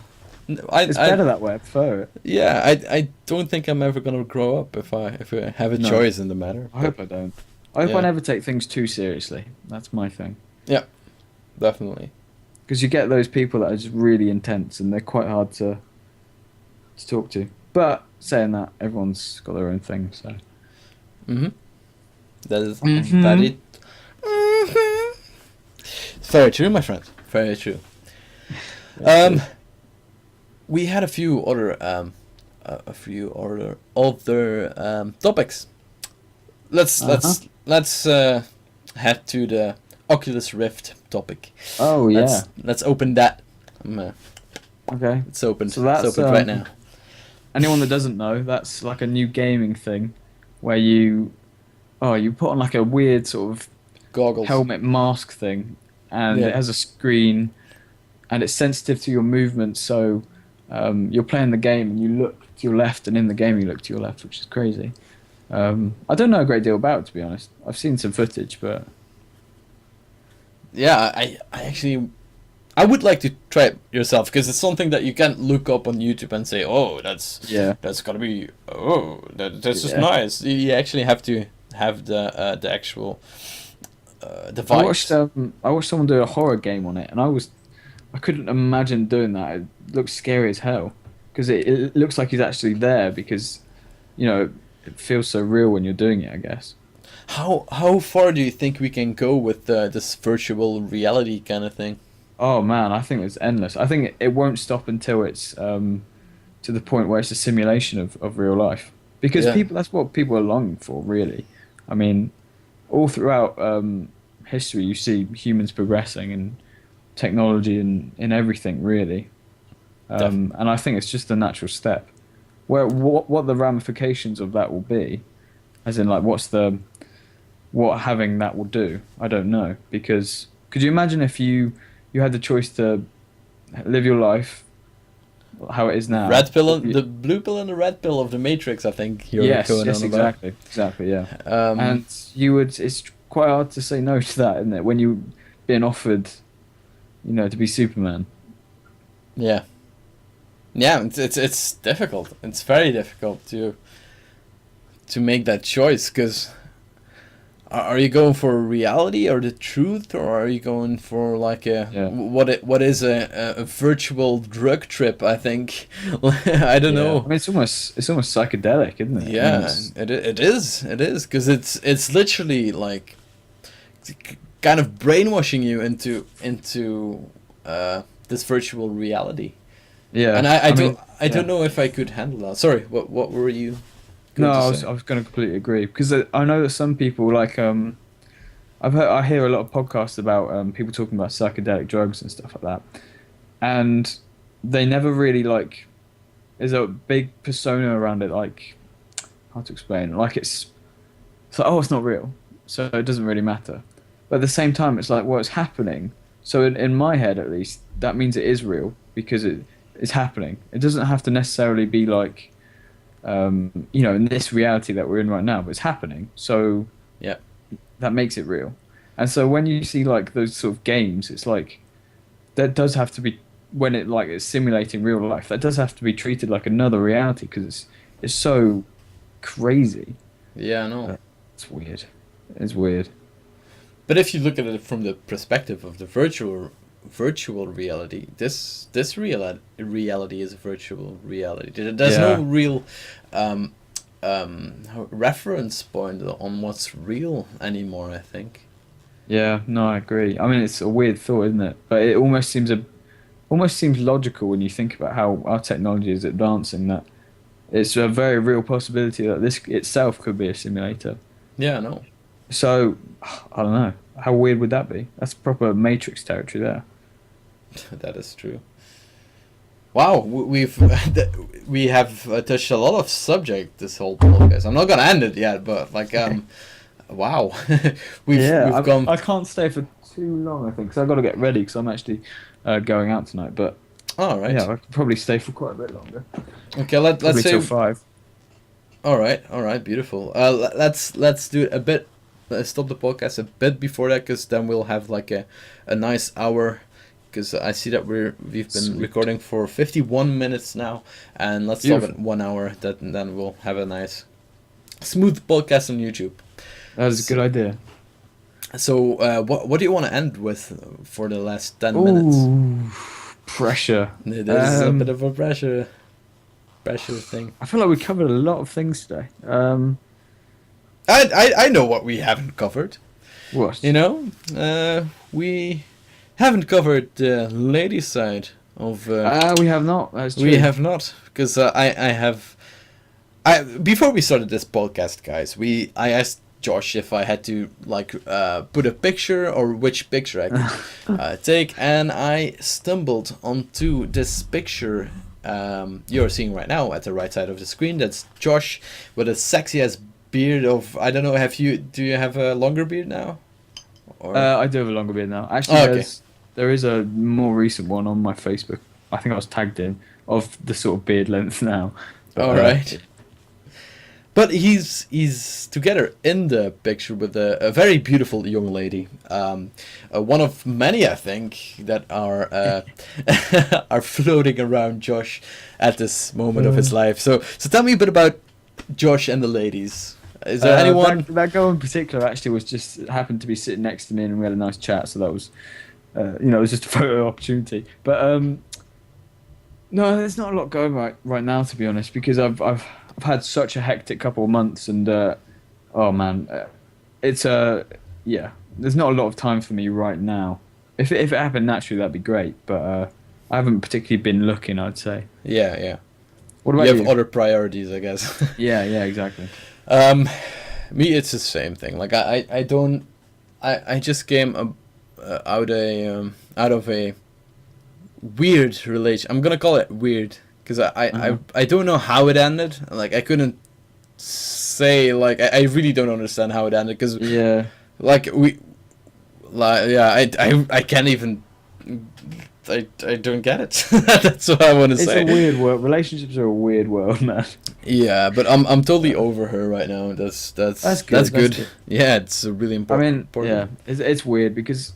Speaker 5: It's better that way. I prefer it.
Speaker 1: Yeah, I don't think I'm ever gonna grow up if I have a choice in the matter.
Speaker 5: I hope I don't. I hope I never take things too seriously. That's my thing.
Speaker 1: Yeah, definitely.
Speaker 5: Because you get those people that are just really intense and they're quite hard to talk to. But saying that, everyone's got their own thing, so.
Speaker 1: That is very. Very true, my friend. Very true. We had a few other topics. Let's head to the Oculus Rift topic.
Speaker 5: Oh yeah.
Speaker 1: Let's open that.
Speaker 5: Okay.
Speaker 1: It's open.
Speaker 5: So that's
Speaker 1: it's open right now.
Speaker 5: Anyone that doesn't know, that's like a new gaming thing, where you put on like a weird sort of
Speaker 1: goggles,
Speaker 5: helmet mask thing, and it has a screen, and it's sensitive to your movements. So you're playing the game and you look to your left, and in the game you look to your left, which is crazy. I don't know a great deal about it, to be honest. I've seen some footage, but
Speaker 1: yeah, I actually. I would like to try it yourself, because it's something that you can't look up on YouTube and say, "Oh, that's gotta be that's just nice." You actually have to have the actual device.
Speaker 5: I watched someone do a horror game on it, and I couldn't imagine doing that. It looks scary as hell, because it looks like he's actually there, because it feels so real when you're doing it, I guess.
Speaker 1: how far do you think we can go with this virtual reality kind of thing?
Speaker 5: Oh man, I think it's endless. I think it won't stop until it's to the point where it's a simulation of real life. Because
Speaker 1: Yeah.
Speaker 5: that's what people are longing for, really. I mean, all throughout history, you see humans progressing in technology and in everything, really. And I think it's just a natural step. What the ramifications of that will be, as in like what having that will do, I don't know. Because could you imagine if you had the choice to live your life how it is now?
Speaker 1: Red pill, the blue pill and the red pill of the Matrix. I think you're
Speaker 5: yes,
Speaker 1: going on about.
Speaker 5: exactly, yeah.
Speaker 1: Um,
Speaker 5: And you would. It's quite hard to say no to that, isn't it? When you being offered, to be Superman.
Speaker 1: Yeah. Yeah, it's difficult. It's very difficult to make that choice, because are you going for reality or the truth, or are you going for like what is a virtual drug trip? I think I don't know.
Speaker 5: I mean, it's almost psychedelic, isn't it?
Speaker 1: Yeah, it is because it's literally like kind of brainwashing you into this virtual reality.
Speaker 5: Yeah,
Speaker 1: And I don't know if I could handle that. Sorry, what were you?
Speaker 5: No, I was going to completely agree, because I know that some people like I hear a lot of podcasts about people talking about psychedelic drugs and stuff like that, and they never really like. There's a big persona around it, like how to explain. Like it's like, oh, it's not real, so it doesn't really matter. But at the same time, it's like, well, it's happening. So in my head, at least, that means it is real because it's happening. It doesn't have to necessarily be like, in this reality that we're in right now, but it's happening. So
Speaker 1: yeah,
Speaker 5: that makes it real. And so when you see like those sort of games, it's like that does have to be, when it's simulating real life, that does have to be treated like another reality, because it's so crazy.
Speaker 1: Yeah, I know.
Speaker 5: It's weird. It's weird.
Speaker 1: But if you look at it from the perspective of the virtual reality, this reality is a virtual reality. There's no real reference point on what's real anymore, I think.
Speaker 5: Yeah, no, I agree. I mean, it's a weird thought, isn't it? But it almost seems logical when you think about how our technology is advancing, that it's a very real possibility that this itself could be a simulator.
Speaker 1: Yeah, I know.
Speaker 5: So, I don't know. How weird would that be? That's proper Matrix territory there.
Speaker 1: That is true. Wow, we have touched a lot of subject this whole podcast. I'm not gonna end it yet, but like wow, we've gone.
Speaker 5: I can't stay for too long, I think, because I've got to get ready, because I'm actually going out tonight. But
Speaker 1: all right,
Speaker 5: yeah, I could probably stay for quite a bit longer.
Speaker 1: Okay, let's say
Speaker 5: till 5.
Speaker 1: All right, beautiful. Let's do it a bit. Stop the podcast a bit before that, because then we'll have like a nice hour. Because I see that we've been recording for 51 minutes now, and let's stop at 1 hour. Then we'll have a nice, smooth podcast on YouTube.
Speaker 5: That is a good idea.
Speaker 1: So, what do you want to end with for the last 10 minutes?
Speaker 5: Pressure.
Speaker 1: It is a bit of a pressure thing.
Speaker 5: I feel like we covered a lot of things today.
Speaker 1: I know what we haven't covered.
Speaker 5: What?
Speaker 1: We haven't covered the lady side of.
Speaker 5: We have not. That's true.
Speaker 1: We have not, because before we started this podcast, guys, I asked Josh if I had to put a picture, or which picture I could take, and I stumbled onto this picture you're seeing right now at the right side of the screen. That's Josh with a sexy ass beard of, I don't know, do you have a longer beard now? Or?
Speaker 5: I do have a longer beard now. Actually, there is a more recent one on my Facebook. I think I was tagged in, of the sort of beard length now.
Speaker 1: All right. But he's together in the picture with a very beautiful young lady, one of many, I think, that are are floating around Josh at this moment of his life. So tell me a bit about Josh and the ladies. Is there anyone?
Speaker 5: That girl in particular actually was just happened to be sitting next to me, and we had a nice chat. So that was, it was just a photo opportunity. But no, there's not a lot going right now, to be honest, because I've had such a hectic couple of months, and oh man, it's yeah. There's not a lot of time for me right now. If it happened naturally, that'd be great. But I haven't particularly been looking. I'd say.
Speaker 1: Yeah.
Speaker 5: What about
Speaker 1: You
Speaker 5: you?
Speaker 1: have other priorities, I guess.
Speaker 5: Yeah, exactly.
Speaker 1: Me, it's the same thing. Like I don't. I just came out of a weird relation. I'm gonna call it weird because I don't know how it ended. Like I couldn't say like I really don't understand how it ended because
Speaker 5: Yeah.
Speaker 1: like I can't even. I don't get it. That's what I want to
Speaker 5: It's
Speaker 1: say.
Speaker 5: a weird world. Relationships are a weird world, man.
Speaker 1: Yeah, but I'm totally over her right now. That's good. Yeah, it's a really important.
Speaker 5: Yeah, it's weird because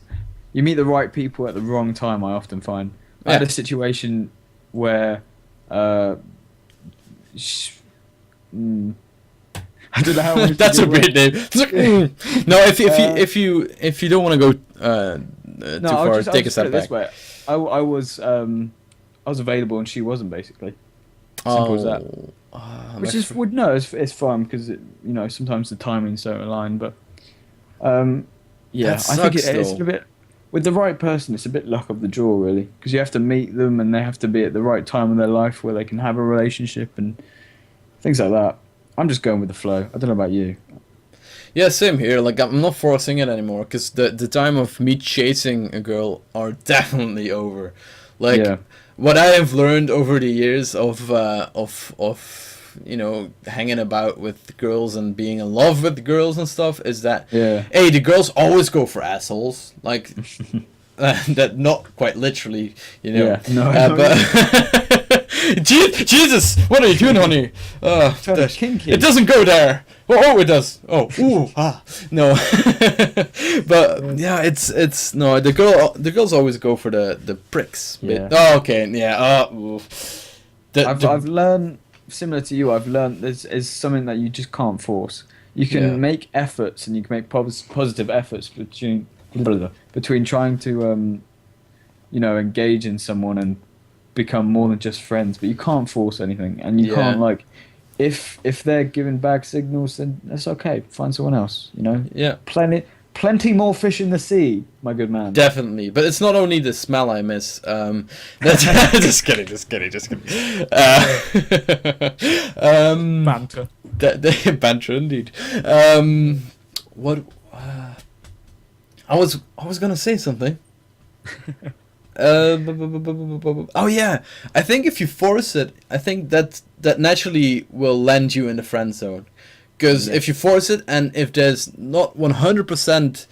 Speaker 5: you meet the right people at the wrong time. I often find I had a situation where I don't know how much.
Speaker 1: That's a weird name. No, if you don't want to go too far, take a step back.
Speaker 5: This way. I was available and she wasn't, basically. Simple as that. Which is it's fun because sometimes the timings don't align, but yeah, I think it's a bit with the right person. It's a bit luck of the draw, really, because you have to meet them and they have to be at the right time in their life where they can have a relationship and things like that. I'm just going with the flow. I don't know about you.
Speaker 1: Yeah, same here. Like I'm not forcing it anymore because the time of me chasing a girl are definitely over. Like what I have learned over the years of hanging about with girls and being in love with girls and stuff is that hey, the girls always go for assholes. Like that, not quite literally, but. Jesus, what are you doing, honey? It doesn't go there. Oh, it does. Oh, ooh, no. But yeah, it's no. The girls always go for the pricks.
Speaker 5: Yeah.
Speaker 1: Oh, okay. Yeah.
Speaker 5: I've learned, similar to you. I've learned there's something that you just can't force. You can make efforts and you can make positive efforts between trying to engage in someone and become more than just friends, but you can't force anything, and you can't if they're giving bad signals, then that's okay. Find someone else.
Speaker 1: Yeah.
Speaker 5: Plenty more fish in the sea, my good man.
Speaker 1: Definitely, but it's not only the smell I miss. That's just kidding.
Speaker 5: Banter.
Speaker 1: Banter indeed. What? I was gonna say something. Oh yeah, I think if you force it, I think that naturally will land you in the friend zone, because if you force it and if there's not 100%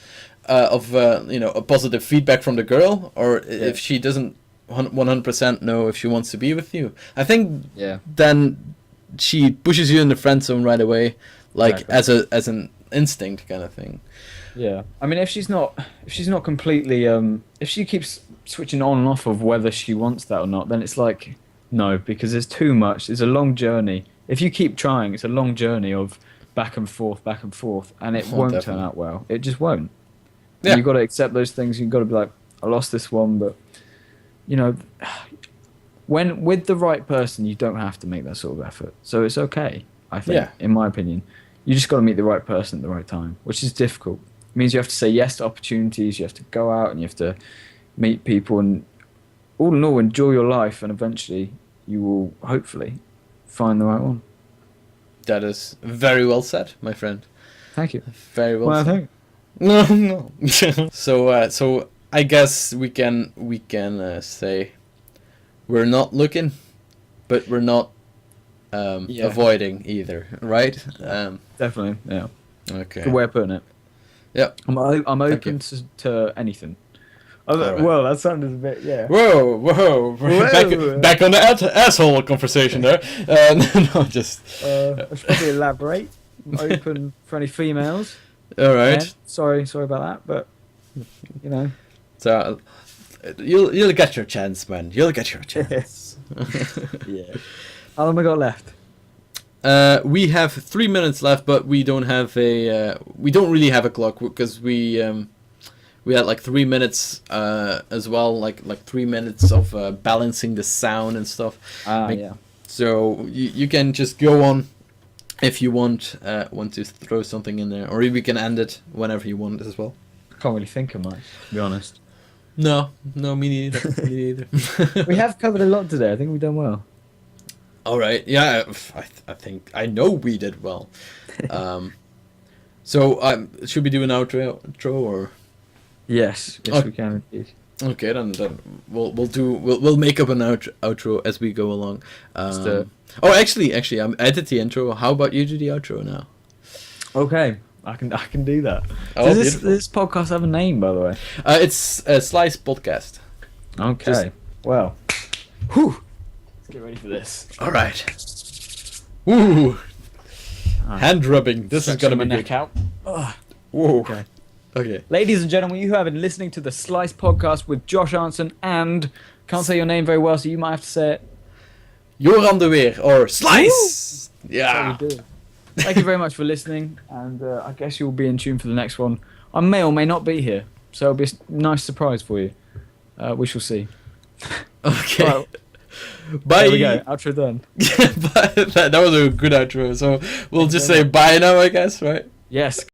Speaker 1: of a positive feedback from the girl, or if she doesn't 100% know if she wants to be with you, I think then she pushes you in the friend zone right away, like as an instinct kind of thing.
Speaker 5: Yeah, I mean, if she's not completely, if she keeps switching on and off of whether she wants that or not, then it's like no, because there's too much. It's a long journey. If you keep trying, it's a long journey of back and forth, and it won't turn out well. It just won't. Yeah. You've got to accept those things. You've got to be like, I lost this one, but when with the right person, you don't have to make that sort of effort. So it's okay. I think, in my opinion, you just got to meet the right person at the right time, which is difficult. It means you have to say yes to opportunities, you have to go out and you have to meet people and all in all enjoy your life, and eventually you will hopefully find the right one.
Speaker 1: That is very well said, my friend.
Speaker 5: Thank you.
Speaker 1: Very well said.
Speaker 5: I think.
Speaker 1: No. So I guess we can say we're not looking, but we're not avoiding either, right?
Speaker 5: Definitely, yeah.
Speaker 1: Okay.
Speaker 5: Good way of putting it.
Speaker 1: Yeah.
Speaker 5: I'm open to anything.
Speaker 1: Right.
Speaker 5: Well, that sounded a bit,
Speaker 1: Whoa. Back on the asshole conversation there. No, just.
Speaker 5: I should probably elaborate. I'm open for any females.
Speaker 1: All right.
Speaker 5: Yeah, sorry about that, but
Speaker 1: So, you'll get your chance, man. You'll get your chance.
Speaker 5: Yeah. How long have we got left?
Speaker 1: We have 3 minutes left, but we don't have we don't really have a clock because we had like 3 minutes as well, like 3 minutes of balancing the sound and stuff.
Speaker 5: Yeah.
Speaker 1: So you can just go on if you want to throw something in there, or we can end it whenever you want as well.
Speaker 5: I can't really think of much, to be honest.
Speaker 1: No, me neither. Me neither.
Speaker 5: We have covered a lot today. I think we've done well.
Speaker 1: All right. Yeah, I think I know we did well. So should we do an outro or?
Speaker 5: Yes, we can indeed.
Speaker 1: Okay, then we'll make up an outro as we go along. Oh, actually, I did the intro. How about you do the outro now?
Speaker 5: Okay, I can do that.
Speaker 1: Oh,
Speaker 5: Does this podcast have a name, by the way?
Speaker 1: It's a SlicePodcast.
Speaker 5: Okay. Well. Whew. Let's get ready for this.
Speaker 1: All right. Woo. Hand rubbing. This is gonna be
Speaker 5: neck
Speaker 1: good.
Speaker 5: out.
Speaker 1: Whoa.
Speaker 5: Okay. Ladies and gentlemen, you have been listening to the Slice Podcast with Josh Arntsen and can't say your name very well, so you might have to say it.
Speaker 1: Joran de Weer or Slice.
Speaker 5: Woo!
Speaker 1: Yeah.
Speaker 5: Thank you very much for listening, and I guess you'll be in tune for the next one. I may or may not be here, so it'll be a nice surprise for you. We shall see.
Speaker 1: Okay.
Speaker 5: Right.
Speaker 1: Bye.
Speaker 5: There we go. Outro done.
Speaker 1: Bye. That was a good outro. So we'll just say bye now, I guess, right?
Speaker 5: Yes.